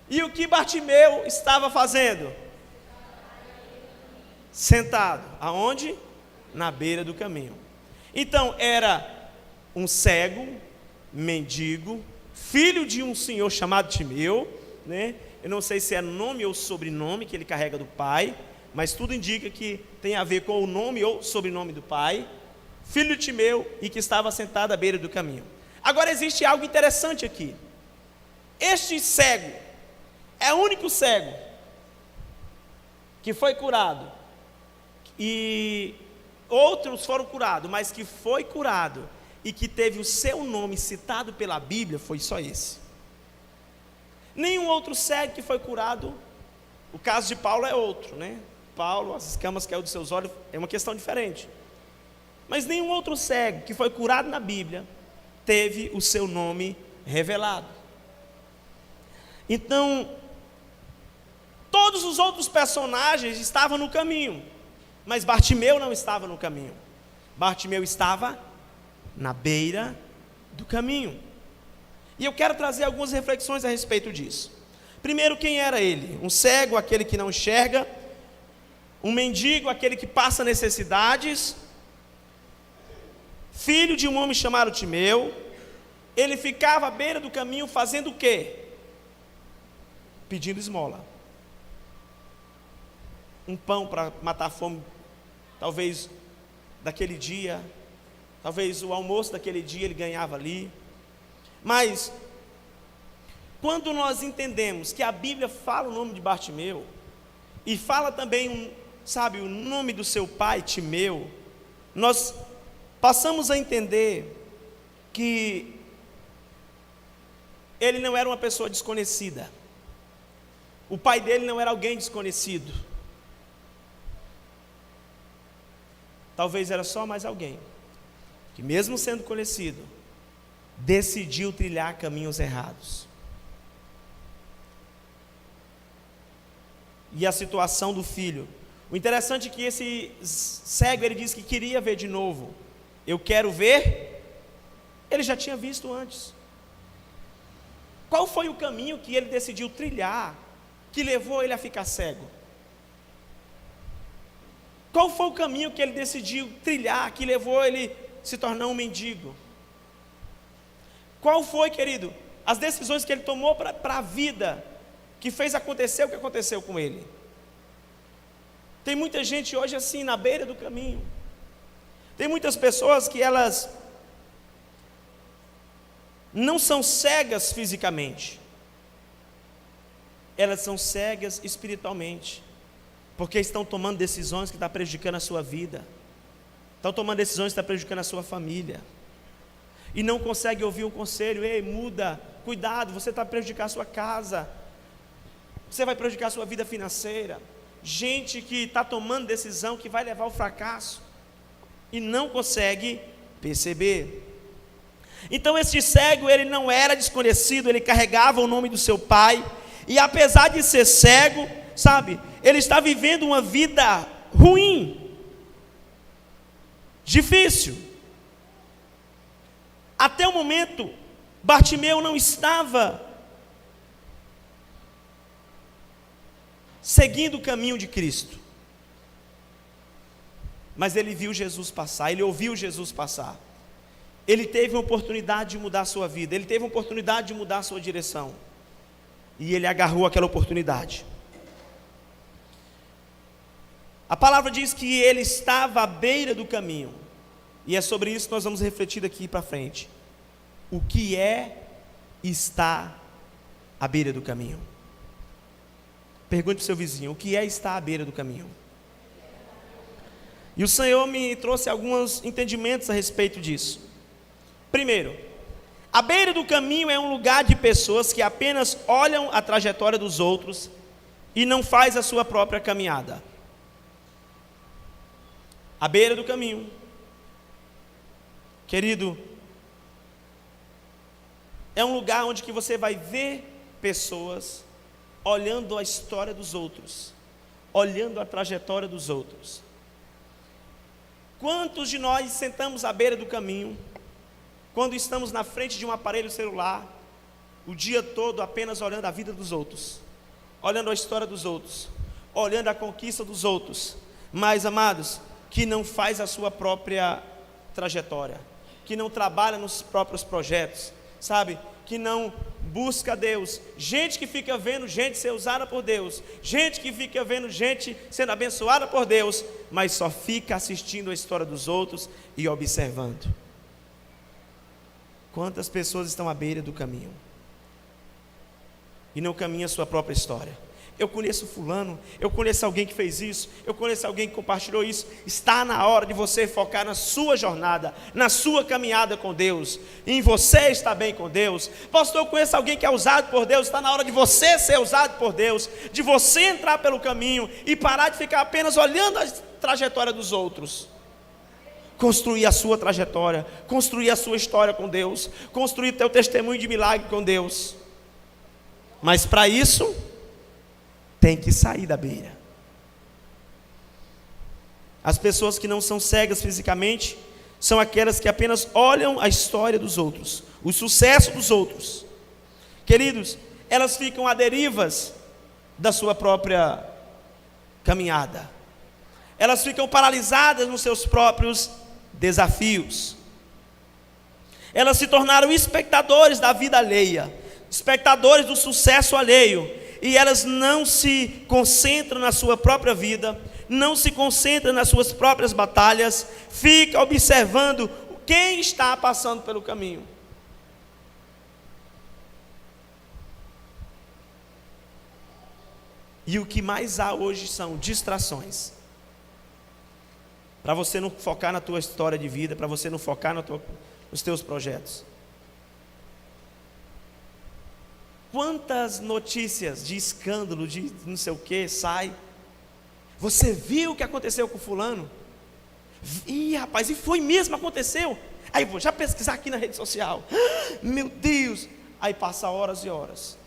E o que Bartimeu estava fazendo? Sentado. Aonde? Na beira do caminho. Então era um cego, mendigo, filho de um senhor chamado Timeu, né? Eu não sei se é nome ou sobrenome que ele carrega do pai, mas tudo indica que tem a ver com o nome ou sobrenome do pai. Filho de Timeu e que estava sentado à beira do caminho. Agora existe algo interessante aqui. Este cego é o único cego que foi curado. E outros foram curados, mas que foi curado e que teve o seu nome citado pela Bíblia foi só esse. Nenhum outro cego que foi curado. O caso de Paulo é outro, né? Paulo, as escamas caiu dos seus olhos, é uma questão diferente. Mas nenhum outro cego que foi curado na Bíblia teve o seu nome revelado. Então, todos os outros personagens estavam no caminho, mas Bartimeu não estava no caminho. Bartimeu estava na beira do caminho. E eu quero trazer algumas reflexões a respeito disso. Primeiro, quem era ele? Um cego, aquele que não enxerga. Um mendigo, aquele que passa necessidades. Filho de um homem chamado Timeu. Ele ficava à beira do caminho fazendo o quê? Pedindo esmola. Um pão para matar a fome, talvez daquele dia, talvez o almoço daquele dia ele ganhava ali. Mas quando nós entendemos que a Bíblia fala o nome de Bartimeu e fala também, o nome do seu pai, Timeu, nós passamos a entender que ele não era uma pessoa desconhecida. O pai dele não era alguém desconhecido. Talvez era só mais alguém que, mesmo sendo conhecido, decidiu trilhar caminhos errados. E a situação do filho. O interessante é que esse cego, ele disse que queria ver de novo. Eu quero ver. Ele já tinha visto antes. Qual foi o caminho que ele decidiu trilhar, que levou ele a ficar cego? Qual foi o caminho que ele decidiu trilhar, que levou ele a se tornar um mendigo? Qual foi, querido, as decisões que ele tomou para a vida, que fez acontecer o que aconteceu com ele? Tem muita gente hoje assim, na beira do caminho. Tem muitas pessoas que elas não são cegas fisicamente, elas são cegas espiritualmente, porque estão tomando decisões que estão prejudicando a sua vida, estão tomando decisões que estão prejudicando a sua família, e não conseguem ouvir um conselho: ei, muda, cuidado, você está prejudicando a sua casa, você vai prejudicar a sua vida financeira. Gente que está tomando decisão que vai levar ao fracasso, e não consegue perceber. Então esse cego, ele não era desconhecido, ele carregava o nome do seu pai, e apesar de ser cego, sabe, ele está vivendo uma vida ruim, difícil. Até o momento, Bartimeu não estava seguindo o caminho de Cristo, mas ele viu Jesus passar, ele ouviu Jesus passar, ele teve uma oportunidade de mudar a sua vida, ele teve uma oportunidade de mudar a sua direção, e ele agarrou aquela oportunidade. A palavra diz que ele estava à beira do caminho, e é sobre isso que nós vamos refletir daqui para frente. O que é estar à beira do caminho? Pergunte para o seu vizinho: o que é estar à beira do caminho? E o Senhor me trouxe alguns entendimentos a respeito disso. Primeiro, à beira do caminho é um lugar de pessoas que apenas olham a trajetória dos outros e não faz a sua própria caminhada. À beira do caminho, querido, é um lugar onde que você vai ver pessoas olhando a história dos outros, olhando a trajetória dos outros. Quantos de nós sentamos à beira do caminho, quando estamos na frente de um aparelho celular, o dia todo apenas olhando a vida dos outros, olhando a história dos outros, olhando a conquista dos outros, mas, amados, que não faz a sua própria trajetória, que não trabalha nos próprios projetos, sabe? Que não busca Deus. Gente que fica vendo gente ser usada por Deus, gente que fica vendo gente sendo abençoada por Deus, mas só fica assistindo a história dos outros e observando. Quantas pessoas estão à beira do caminho e não caminham a sua própria história? Eu conheço fulano, eu conheço alguém que fez isso, eu conheço alguém que compartilhou isso. Está na hora de você focar na sua jornada, na sua caminhada com Deus, em você estar bem com Deus. Pastor, eu conheço alguém que é usado por Deus. Está na hora de você ser usado por Deus, de você entrar pelo caminho e parar de ficar apenas olhando a trajetória dos outros. Construir a sua trajetória, construir a sua história com Deus, construir teu testemunho de milagre com Deus. Mas para isso, tem que sair da beira. As pessoas que não são cegas fisicamente são aquelas que apenas olham a história dos outros, o sucesso dos outros. Queridos, elas ficam à derivas da sua própria caminhada. Elas ficam paralisadas nos seus próprios desafios. Elas se tornaram espectadores da vida alheia, espectadores do sucesso alheio, e elas não se concentram na sua própria vida, não se concentram nas suas próprias batalhas, fica observando quem está passando pelo caminho. E o que mais há hoje são distrações, para você não focar na tua história de vida, para você não focar nos teus projetos. Quantas notícias de escândalo, de não sei o que, sai. Você viu o que aconteceu com fulano? Ih, rapaz, e foi mesmo, aconteceu? Aí vou já pesquisar aqui na rede social. Meu Deus! Aí passa horas e horas.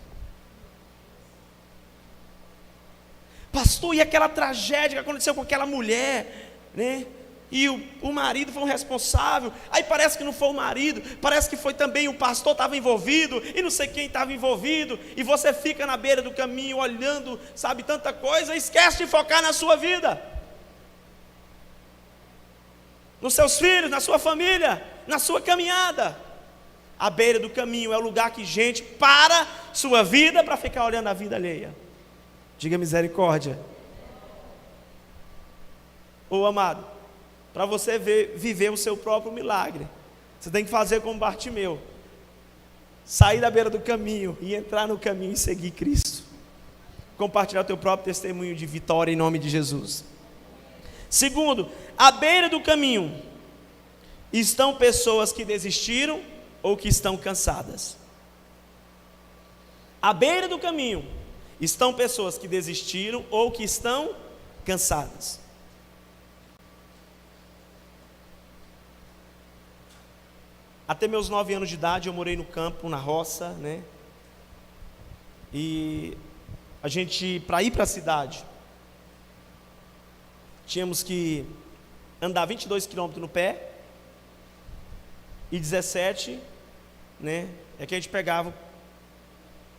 Pastor, e aquela tragédia que aconteceu com aquela mulher, né? E o marido foi um responsável. Aí parece que não foi o marido, parece que foi também o pastor estava envolvido, e não sei quem estava envolvido. E você fica na beira do caminho olhando, sabe, tanta coisa, e esquece de focar na sua vida, nos seus filhos, na sua família, na sua caminhada. A beira do caminho é o lugar que gente para sua vida para ficar olhando a vida alheia. Diga misericórdia. Ô amado, para você viver o seu próprio milagre. Você tem que fazer como Bartimeu, sair da beira do caminho e entrar no caminho e seguir Cristo. Compartilhar o teu próprio testemunho de vitória em nome de Jesus. Segundo, à beira do caminho estão pessoas que desistiram ou que estão cansadas. À beira do caminho estão pessoas que desistiram ou que estão cansadas. Até meus 9 anos de idade eu morei no campo, na roça, né? E a gente, para ir para a cidade, tínhamos que andar 22 quilômetros no pé e 17, né? É que a gente pegava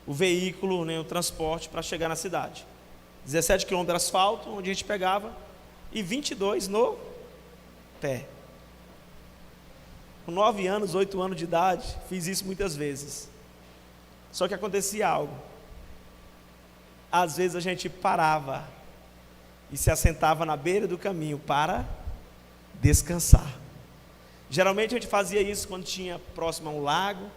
o veículo, né, o transporte para chegar na cidade. 17 quilômetros de asfalto, onde a gente pegava, e 22 no pé. Com 9 anos, 8 anos de idade, fiz isso muitas vezes. Só que acontecia algo. Às vezes a gente parava e se assentava na beira do caminho para descansar. Geralmente a gente fazia isso quando tinha próximo a um lago.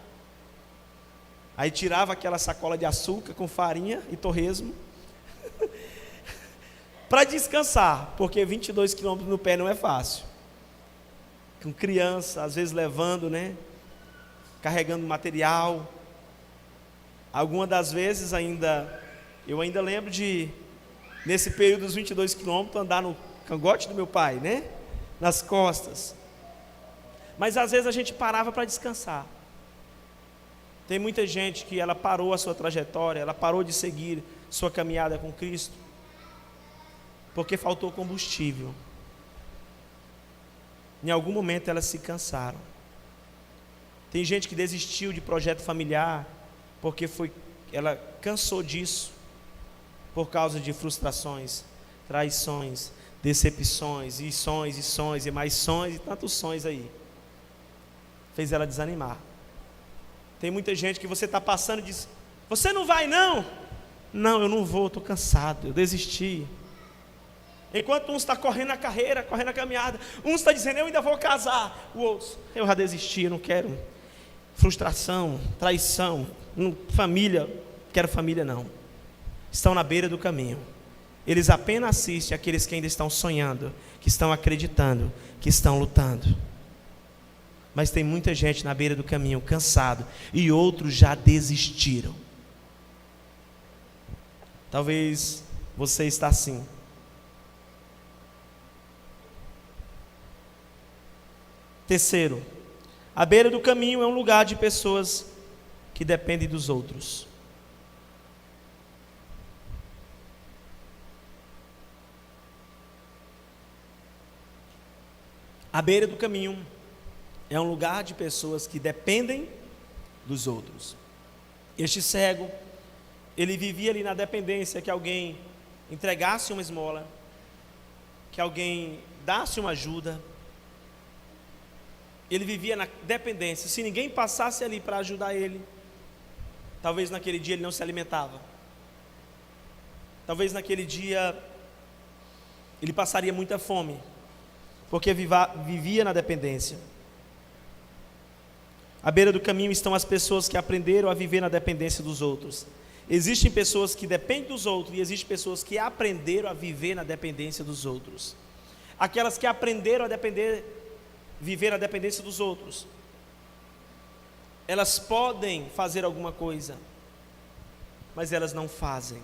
Aí tirava aquela sacola de açúcar com farinha e torresmo para descansar, porque 22 quilômetros no pé não é fácil. Com criança, às vezes levando, né? Carregando material. Algumas das vezes eu ainda lembro de, nesse período dos 22 quilômetros, andar no cangote do meu pai, né? Nas costas. Mas às vezes a gente parava para descansar. Tem muita gente que ela parou a sua trajetória, ela parou de seguir sua caminhada com Cristo, porque faltou combustível. Em algum momento elas se cansaram. Tem gente que desistiu de projeto familiar, porque ela cansou disso, por causa de frustrações, traições, decepções, e sonhos, e mais sonhos, e tantos sonhos aí. Fez ela desanimar. Tem muita gente que você está passando e diz: você não vai não? Não, eu não vou, estou cansado, eu desisti. Enquanto um está correndo a carreira, correndo a caminhada, um está dizendo: eu ainda vou casar. O outro: eu já desisti, eu não quero. Frustração, traição, família, quero família não. Estão na beira do caminho. Eles apenas assistem aqueles que ainda estão sonhando, que estão acreditando, que estão lutando. Mas tem muita gente na beira do caminho, cansado, e outros já desistiram. Talvez você está assim. Terceiro, a beira do caminho é um lugar de pessoas que dependem dos outros. A beira do caminho é um lugar de pessoas que dependem dos outros. Este cego, ele vivia ali na dependência que alguém entregasse uma esmola, que alguém desse uma ajuda. Ele vivia na dependência. Se ninguém passasse ali para ajudar ele, talvez naquele dia ele não se alimentava. Talvez naquele dia ele passaria muita fome, porque vivia na dependência. À beira do caminho estão as pessoas que aprenderam a viver na dependência dos outros. Existem pessoas que dependem dos outros e existem pessoas que aprenderam a viver na dependência dos outros. Aquelas que aprenderam a viver na dependência dos outros, elas podem fazer alguma coisa, mas elas não fazem.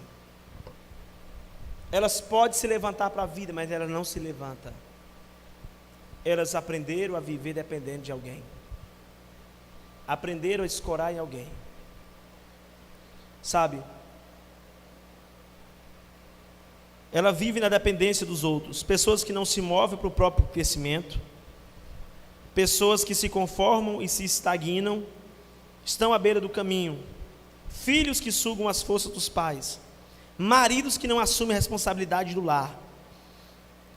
Elas podem se levantar para a vida, mas elas não se levantam. Elas aprenderam a viver dependendo de alguém. Aprenderam a escorar em alguém. Sabe? Ela vive na dependência dos outros. Pessoas que não se movem para o próprio crescimento. Pessoas que se conformam e se estagnam. Estão à beira do caminho. Filhos que sugam as forças dos pais. Maridos que não assumem a responsabilidade do lar.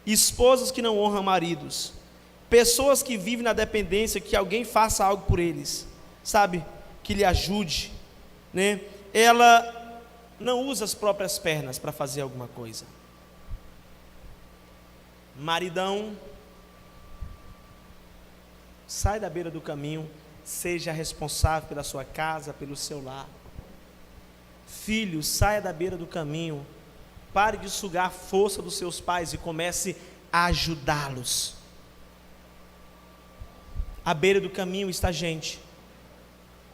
Esposas que não honram maridos. Pessoas que vivem na dependência que alguém faça algo por eles. Sabe? Que lhe ajude, né? Ela não usa as próprias pernas para fazer alguma coisa. Maridão Sai da beira do caminho, seja responsável pela sua casa, pelo seu lar. Filho, saia da beira do caminho, pare de sugar a força dos seus pais e comece a ajudá-los. À beira do caminho está gente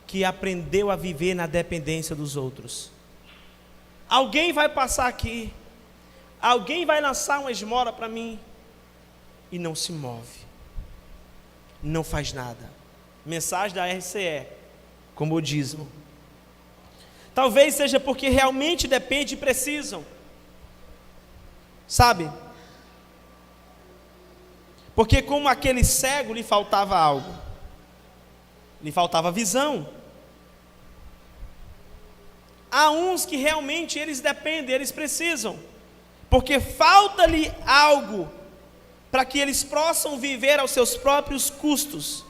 que aprendeu a viver na dependência dos outros. Alguém vai passar aqui, alguém vai lançar uma esmola para mim, e não se move, não faz nada. Mensagem da RCE, como o dízimo. Talvez seja porque realmente depende e precisam, sabe? Porque como aquele cego lhe faltava algo, lhe faltava visão. Há uns que realmente eles dependem, eles precisam, porque falta-lhe algo para que eles possam viver aos seus próprios custos.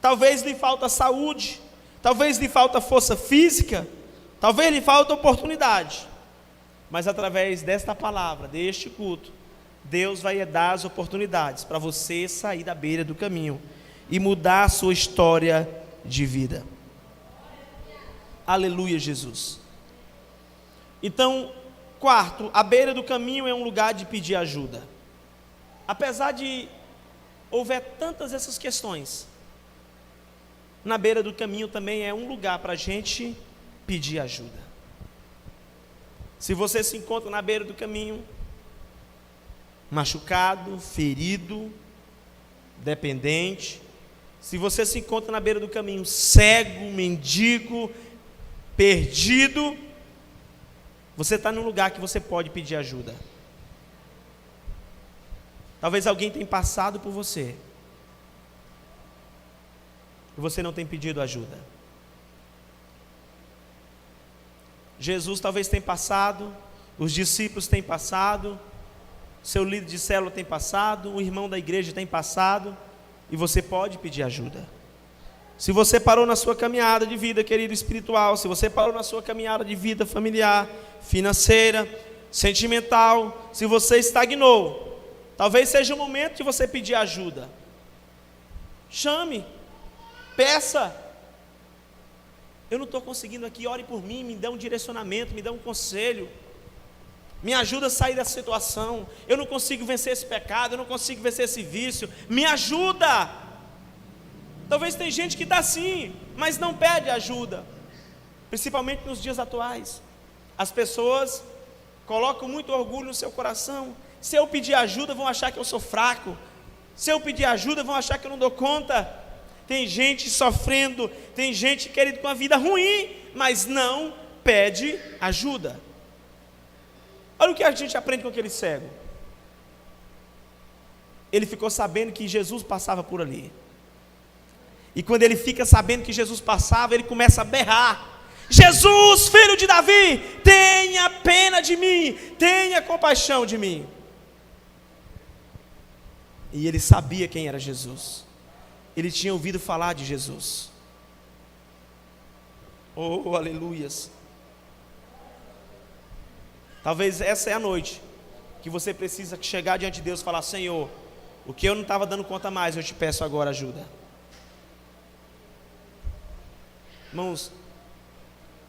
Talvez lhe falta saúde, talvez lhe falta força física, talvez lhe falta oportunidade, mas através desta palavra, deste culto, Deus vai dar as oportunidades para você sair da beira do caminho e mudar a sua história de vida. Aleluia, Jesus. Então, quarto, a beira do caminho é um lugar de pedir ajuda. Apesar de houver tantas essas questões, na beira do caminho também é um lugar para a gente pedir ajuda. Se você se encontra na beira do caminho, machucado, ferido, dependente, se você se encontra na beira do caminho cego, mendigo, perdido, você está num lugar que você pode pedir ajuda. Talvez alguém tenha passado por você e você não tem pedido ajuda. Jesus talvez tenha passado, os discípulos têm passado, seu líder de célula tem passado, um irmão da igreja tem passado, e você pode pedir ajuda. Se você parou na sua caminhada de vida, querido, espiritual, se você parou na sua caminhada de vida familiar, financeira, sentimental, se você estagnou, talvez seja o momento de você pedir ajuda. Chame, peça. Eu não estou conseguindo aqui, ore por mim, me dê um direcionamento, me dê um conselho, me ajuda a sair dessa situação. Eu não consigo vencer esse pecado, eu não consigo vencer esse vício, me ajuda. Talvez tem gente que está assim, mas não pede ajuda, principalmente nos dias atuais. As pessoas colocam muito orgulho no seu coração. Se eu pedir ajuda, vão achar que eu sou fraco. Se eu pedir ajuda, vão achar que eu não dou conta. Tem gente sofrendo, tem gente, querido, com a vida ruim, mas não pede ajuda. Olha o que a gente aprende com aquele cego. Ele ficou sabendo que Jesus passava por ali. E quando ele fica sabendo que Jesus passava, ele começa a berrar: Jesus, filho de Davi, tenha pena de mim, tenha compaixão de mim. E ele sabia quem era Jesus. Ele tinha ouvido falar de Jesus. Oh, aleluias. Talvez essa é a noite que você precisa chegar diante de Deus e falar: Senhor, o que eu não estava dando conta mais, eu te peço agora ajuda. Irmãos,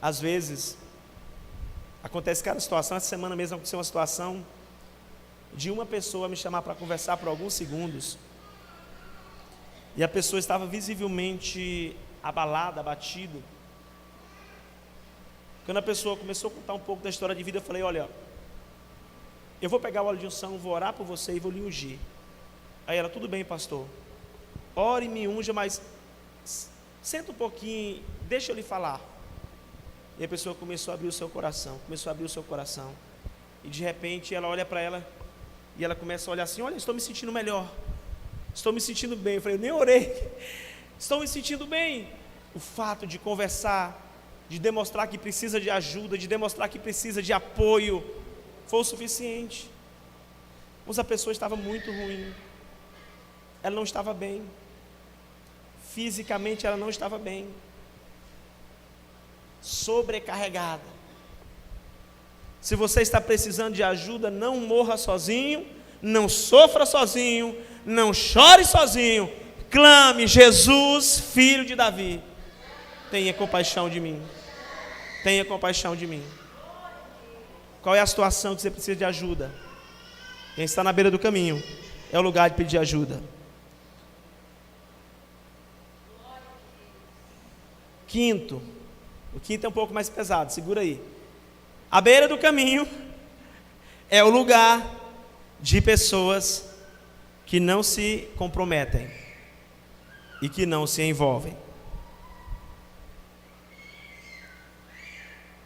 às vezes acontece cada situação. Essa semana mesmo aconteceu uma situação de uma pessoa me chamar para conversar por alguns segundos, e a pessoa estava visivelmente abalada, abatida. Quando a pessoa começou a contar um pouco da história de vida, eu falei: olha, eu vou pegar o óleo de unção, vou orar por você e vou lhe ungir. Aí ela: tudo bem, pastor, ore e me unja, mas senta um pouquinho, deixa eu lhe falar. E a pessoa começou a abrir o seu coração, e de repente ela olha para ela, e ela começa a olhar assim: olha, estou me sentindo melhor, estou me sentindo bem. Eu falei: eu nem orei, estou me sentindo bem. O fato de conversar, de demonstrar que precisa de ajuda, de demonstrar que precisa de apoio, foi o suficiente. Mas a pessoa estava muito ruim, ela não estava bem, fisicamente ela não estava bem, sobrecarregada. Se você está precisando de ajuda, não morra sozinho, não sofra sozinho, não chore sozinho, Clame: Jesus, filho de Davi, tenha compaixão de mim. Tenha compaixão de mim. Qual é a situação que você precisa de ajuda? Quem está na beira do caminho é o lugar de pedir ajuda. Quinto, o quinto é um pouco mais pesado, segura aí. A beira do caminho é o lugar de pessoas que não se comprometem e que não se envolvem.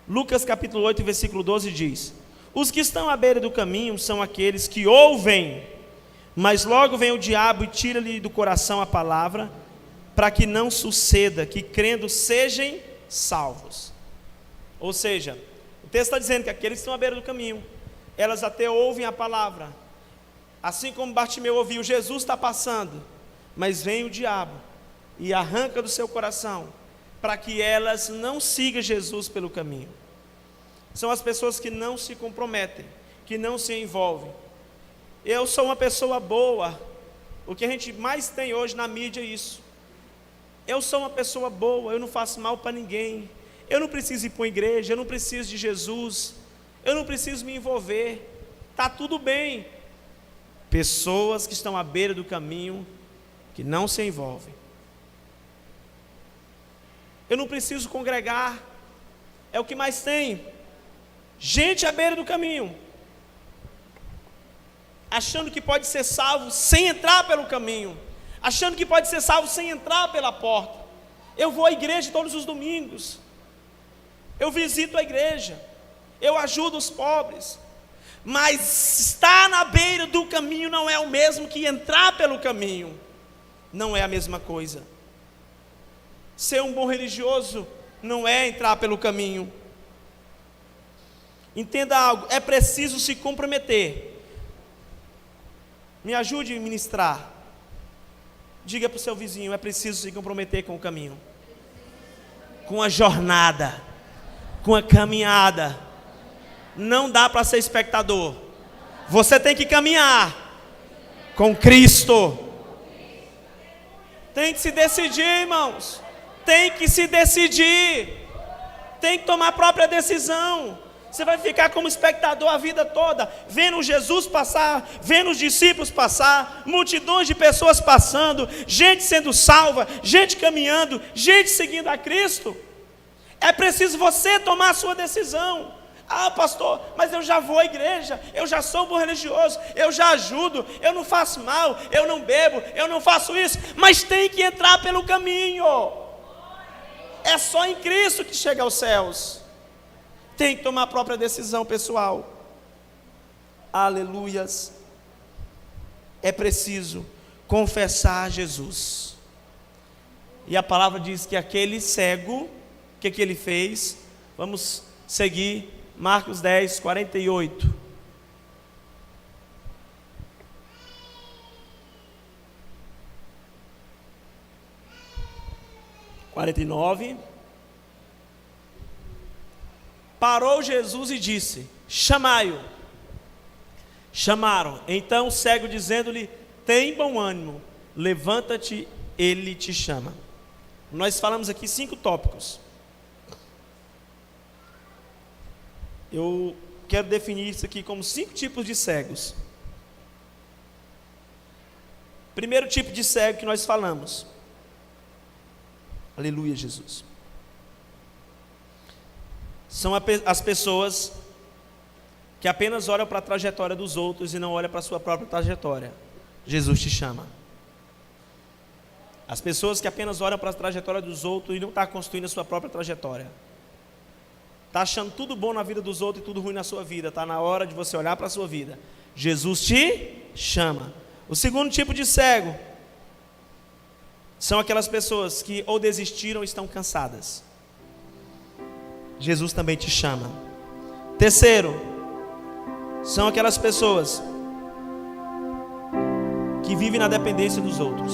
Lucas capítulo 8, versículo 12 diz: os que estão à beira do caminho são aqueles que ouvem, mas logo vem o diabo e tira-lhe do coração a palavra, para que não suceda que crendo sejam salvos. Ou seja, o texto está dizendo que aqueles que estão à beira do caminho, elas até ouvem a palavra, assim como Bartimeu ouviu, Jesus está passando, mas vem o diabo e arranca do seu coração, para que elas não sigam Jesus pelo caminho. São as pessoas que não se comprometem, que não se envolvem. Eu sou uma pessoa boa. O que a gente mais tem hoje na mídia é isso. Eu sou uma pessoa boa, eu não faço mal para ninguém, eu não preciso ir para uma igreja, eu não preciso de Jesus, eu não preciso me envolver, está tudo bem. Pessoas que estão à beira do caminho, que não se envolvem. Eu não preciso congregar, é o que mais tem. Gente à beira do caminho, achando que pode ser salvo sem entrar pelo caminho, achando que pode ser salvo sem entrar pela porta. Eu vou à igreja todos os domingos, eu visito a igreja, eu ajudo os pobres, mas estar na beira do caminho não é o mesmo que entrar pelo caminho, não é a mesma coisa. Ser um bom religioso não é entrar pelo caminho. Entenda algo, é preciso se comprometer. Me ajude a ministrar. Diga para o seu vizinho: é preciso se comprometer com o caminho, com a jornada, com a caminhada. Não dá para ser espectador. Você tem que caminhar com Cristo. Tem que se decidir, irmãos. Tem que se decidir. Tem que tomar a própria decisão. Você vai ficar como espectador a vida toda, vendo Jesus passar, vendo os discípulos passar, multidões de pessoas passando, gente sendo salva, gente caminhando, gente seguindo a Cristo. É preciso você tomar a sua decisão. Ah, pastor, mas eu já vou à igreja, eu já sou um bom religioso, eu já ajudo, eu não faço mal, eu não bebo, eu não faço isso, mas tem que entrar pelo caminho. É só em Cristo que chega aos céus. Tem que tomar a própria decisão pessoal. Aleluias. É preciso confessar Jesus. E a palavra diz que aquele cego, o que ele fez? Vamos seguir Marcos 10, 48. Parou Jesus e disse: chamai-o. Chamaram. Então o cego, dizendo-lhe: tem bom ânimo, levanta-te, ele te chama. Nós falamos aqui 5 tópicos. Eu quero definir isso aqui como 5 tipos de cegos. Primeiro tipo de cego que nós falamos. Aleluia, Jesus. São as pessoas que apenas olham para a trajetória dos outros e não olham para a sua própria trajetória. Jesus te chama. As pessoas que apenas olham para a trajetória dos outros e não estão construindo a sua própria trajetória. Está achando tudo bom na vida dos outros e tudo ruim na sua vida. Está na hora de você olhar para a sua vida. Jesus te chama. O segundo tipo de cego são aquelas pessoas que ou desistiram ou estão cansadas. Jesus também te chama. Terceiro, são aquelas pessoas que vivem na dependência dos outros.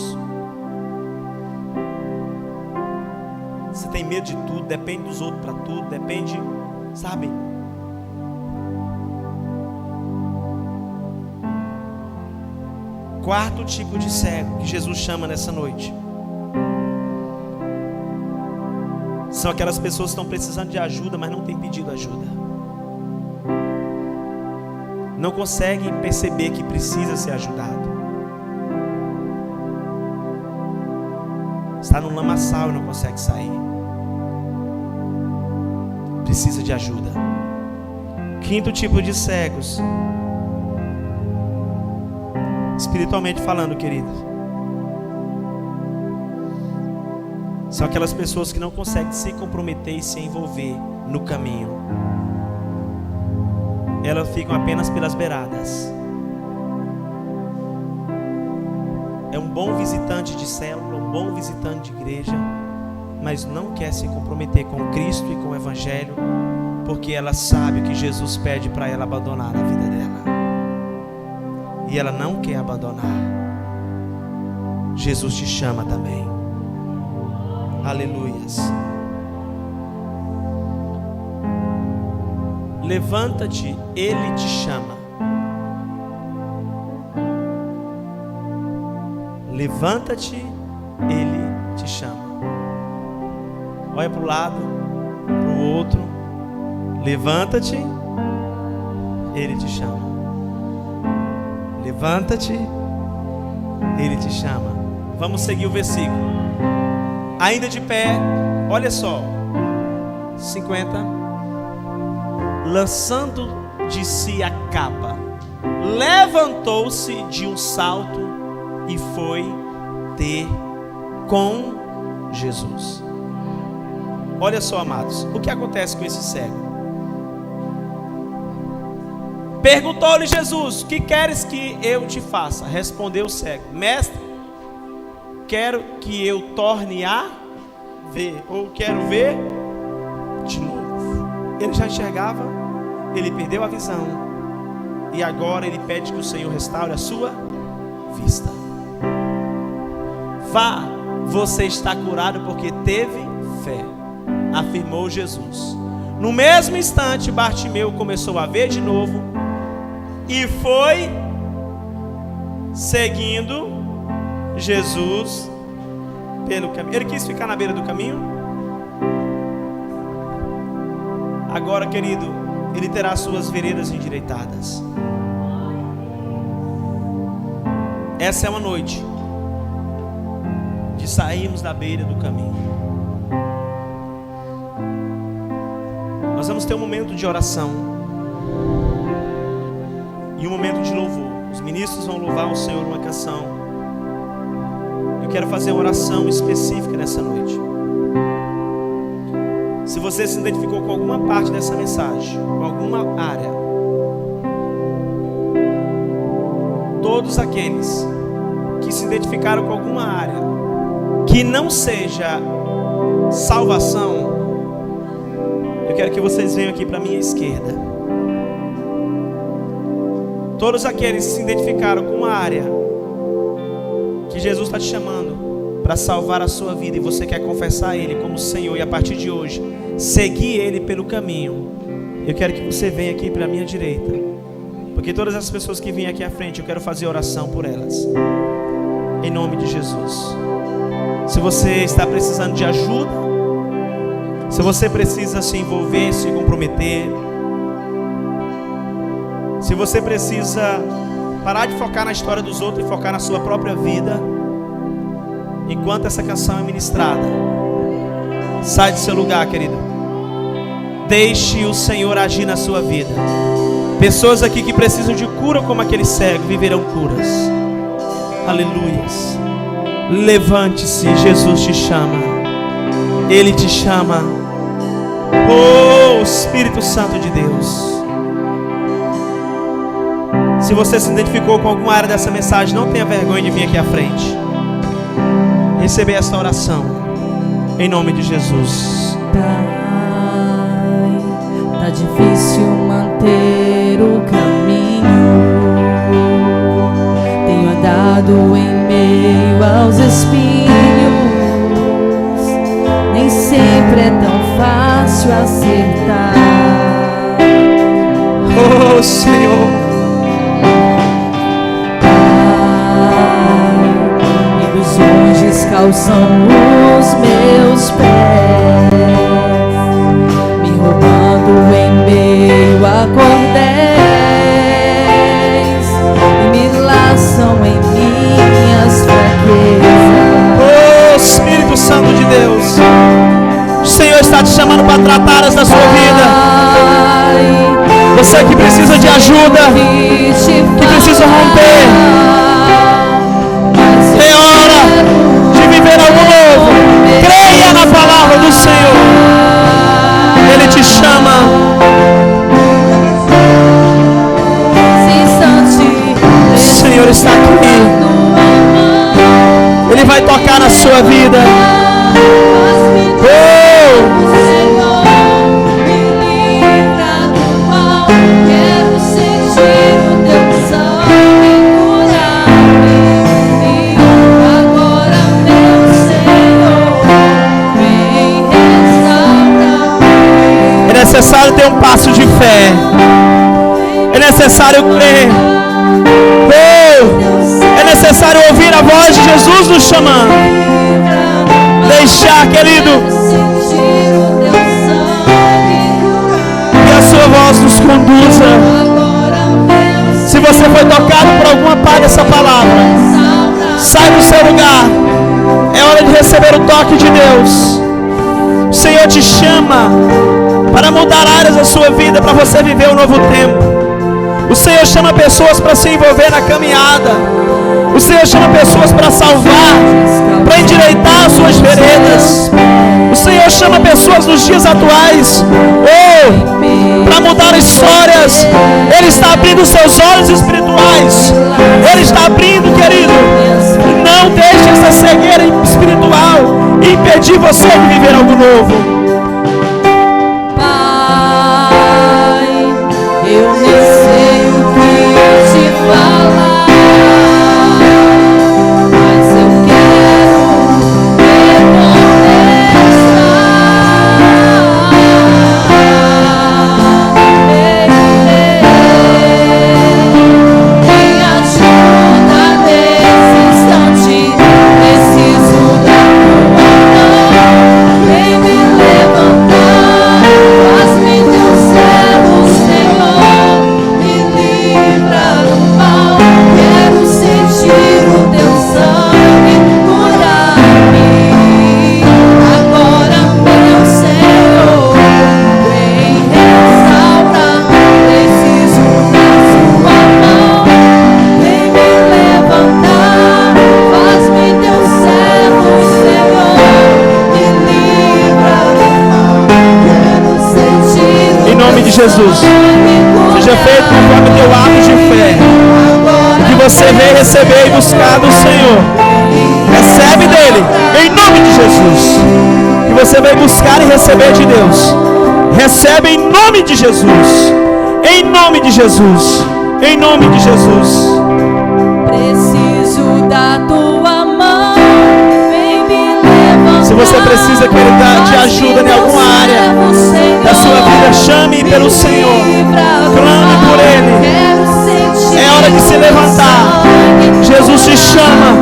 Você tem medo de tudo, depende dos outros para tudo, depende, sabe? Quarto tipo de cego que Jesus chama nessa noite são aquelas pessoas que estão precisando de ajuda, mas não têm pedido ajuda. Não conseguem perceber que precisa ser ajudado. Está no lamaçal e não consegue sair. Precisa de ajuda. Quinto tipo de cegos, espiritualmente falando, queridos, são aquelas pessoas que não conseguem se comprometer e se envolver no caminho. Elas ficam apenas pelas beiradas. É um bom visitante de célula, um bom visitante de igreja, mas não quer se comprometer com Cristo e com o Evangelho, porque ela sabe que Jesus pede para ela abandonar a vida dela. E ela não quer abandonar. Jesus te chama também. Aleluias. Levanta-te, Ele te chama. Levanta-te, Ele te chama. Olha para o lado, para o outro. Levanta-te, Ele te chama. Levanta-te, Ele te chama. Vamos seguir o versículo. Ainda de pé, olha só. 50. Lançando de si a capa, levantou-se de um salto e foi ter com Jesus. Olha só, amados, o que acontece com esse cego? Perguntou-lhe Jesus: que queres que eu te faça? Respondeu o cego: mestre, quero que eu torne a ver, ou quero ver de novo. Ele já enxergava, ele perdeu a visão, e agora ele pede que o Senhor restaure a sua vista. Vá, você está curado porque teve fé, afirmou Jesus. No mesmo instante, Bartimeu começou a ver de novo e foi seguindo Jesus pelo caminho. Ele quis ficar na beira do caminho. Agora, querido, ele terá suas veredas endireitadas. Essa é uma noite de sairmos da beira do caminho. Nós vamos ter um momento de oração e um momento de louvor. Os ministros vão louvar o Senhor uma canção. Eu quero fazer uma oração específica nessa noite. Se você se identificou com alguma parte dessa mensagem, com alguma área, todos aqueles que se identificaram com alguma área que não seja salvação, eu quero que vocês venham aqui para a minha esquerda. Todos aqueles que se identificaram com uma área que Jesus está te chamando para salvar a sua vida, e você quer confessar Ele como Senhor, e a partir de hoje seguir Ele pelo caminho, eu quero que você venha aqui para a minha direita, porque todas as pessoas que vêm aqui à frente, eu quero fazer oração por elas, em nome de Jesus. Se você está precisando de ajuda, se você precisa se envolver, se comprometer, se você precisa parar de focar na história dos outros e focar na sua própria vida, enquanto essa canção é ministrada, sai do seu lugar, querido. Deixe o Senhor agir na sua vida. Pessoas aqui que precisam de cura, como aquele cego, viverão curas. Aleluias. Levante-se, Jesus te chama. Ele te chama. Oh, Espírito Santo de Deus. Se você se identificou com alguma área dessa mensagem, não tenha vergonha de vir aqui à frente receber esta oração, em nome de Jesus. Tá difícil manter o caminho, tenho andado em meio aos espinhos, nem sempre é tão fácil acertar. Oh, Senhor, calçam os meus pés, me roubando em meio a cordéis e me laçam em minhas fraquezas. Oh, Espírito Santo de Deus, o Senhor está te chamando para tratar da sua vida. Você que precisa de ajuda, que precisa romper, é hora de viver algo novo. Creia na palavra do Senhor. Ele te chama. O Senhor está aqui. Ele vai tocar na sua vida. É necessário ter um passo de fé. É necessário crer. É necessário ouvir a voz de Jesus nos chamando. Deixar, querido, que a sua voz nos conduza. Se você foi tocado por alguma parte dessa palavra, sai do seu lugar. É hora de receber o toque de Deus. O Senhor te chama para mudar áreas da sua vida, para você viver um novo tempo. O Senhor chama pessoas para se envolver na caminhada. O Senhor chama pessoas para salvar, para endireitar as suas veredas. O Senhor chama pessoas nos dias atuais, para mudar histórias. Ele está abrindo seus olhos espirituais. Ele está abrindo, querido. Não deixe essa cegueira espiritual impedir você de viver algo novo. Pai, eu nem sei o que te falar. Jesus, seja feito conforme teu ato de fé, que você vem receber e buscar do Senhor. Recebe dele, em nome de Jesus. Que você vem buscar e receber de Deus. Recebe em nome de Jesus. Em nome de Jesus. Em nome de Jesus. Preciso da tua mão. Vem me levantar. Se você precisa, querida, de ajuda em alguma área da sua vida, chame pelo Senhor, clame por Ele. É hora de se levantar. Jesus te chama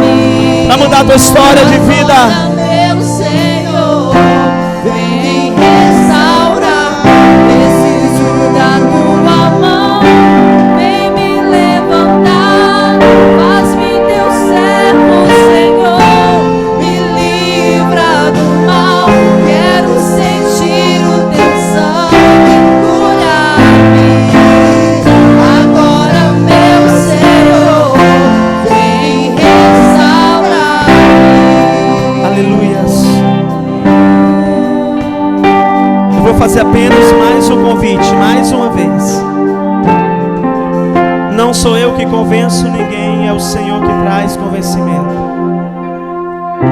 para mudar a tua história de vida. Meu Senhor, vem restaurar. Preciso da tua mão. Vem me levantar. Faz-me teu servo, Senhor. Me livra do mal. Quero sentir o teu sangue curar-me. Agora, meu Senhor, vem restaurar-me. Aleluias. Eu vou fazer apenas mais um convite, mais uma vez. Não sou eu que convenço ninguém, é o Senhor que traz convencimento.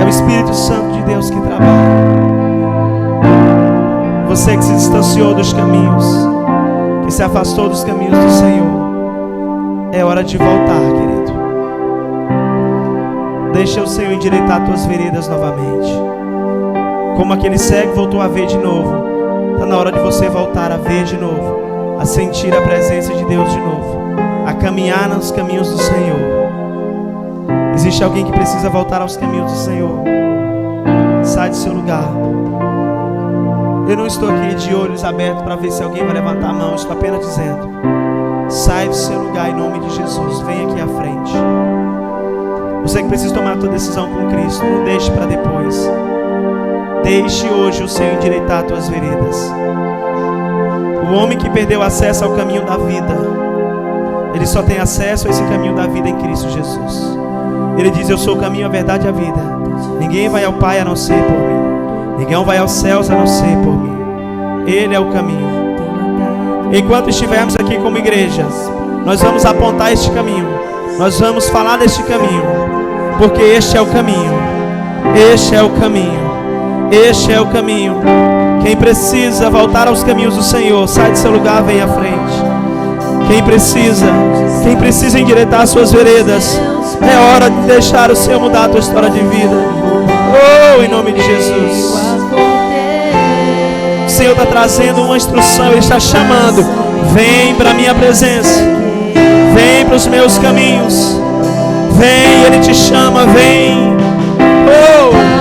É o Espírito Santo de Deus que trabalha. Você que se distanciou dos caminhos, que se afastou dos caminhos do Senhor, é hora de voltar, querido. Deixa o Senhor endireitar tuas veredas novamente. Como aquele cego voltou a ver de novo, está na hora de você voltar a ver de novo, a sentir a presença de Deus de novo, a caminhar nos caminhos do Senhor. Existe alguém que precisa voltar aos caminhos do Senhor? sai do seu lugar. Eu não estou aqui de olhos abertos para ver se alguém vai levantar a mão. Estou apenas dizendo: sai do seu lugar em nome de Jesus. Vem aqui à frente. Você que precisa tomar a tua decisão com Cristo, não deixe para depois. Deixe hoje o Senhor endireitar as tuas veredas. O homem que perdeu acesso ao caminho da vida, ele só tem acesso a esse caminho da vida em Cristo Jesus. Ele diz: eu sou o caminho, a verdade e a vida. Ninguém vai ao Pai a não ser por mim. Ninguém vai aos céus a não ser por mim. Ele é o caminho. Enquanto estivermos aqui como igreja, nós vamos apontar este caminho. Nós vamos falar deste caminho. Porque este é o caminho. Este é o caminho. Este é o caminho. Quem precisa voltar aos caminhos do Senhor, sai de seu lugar, vem à frente. Quem precisa endireitar as suas veredas, é hora de deixar o Senhor mudar a tua história de vida. Oh, em nome de Jesus. O Senhor está trazendo uma instrução, Ele está chamando. Vem para a minha presença. Vem para os meus caminhos. Vem, Ele te chama, vem. Oh.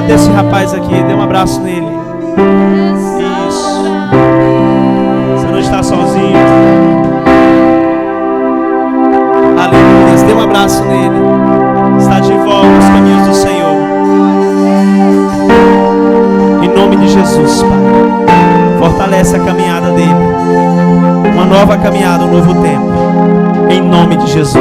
Desse rapaz aqui, dê um abraço nele. Isso. Você não está sozinho. Aleluia. Dê um abraço nele. Está de volta aos caminhos do Senhor. Em nome de Jesus, Pai. Fortalece a caminhada dele. Uma nova caminhada, um novo tempo. Em nome de Jesus.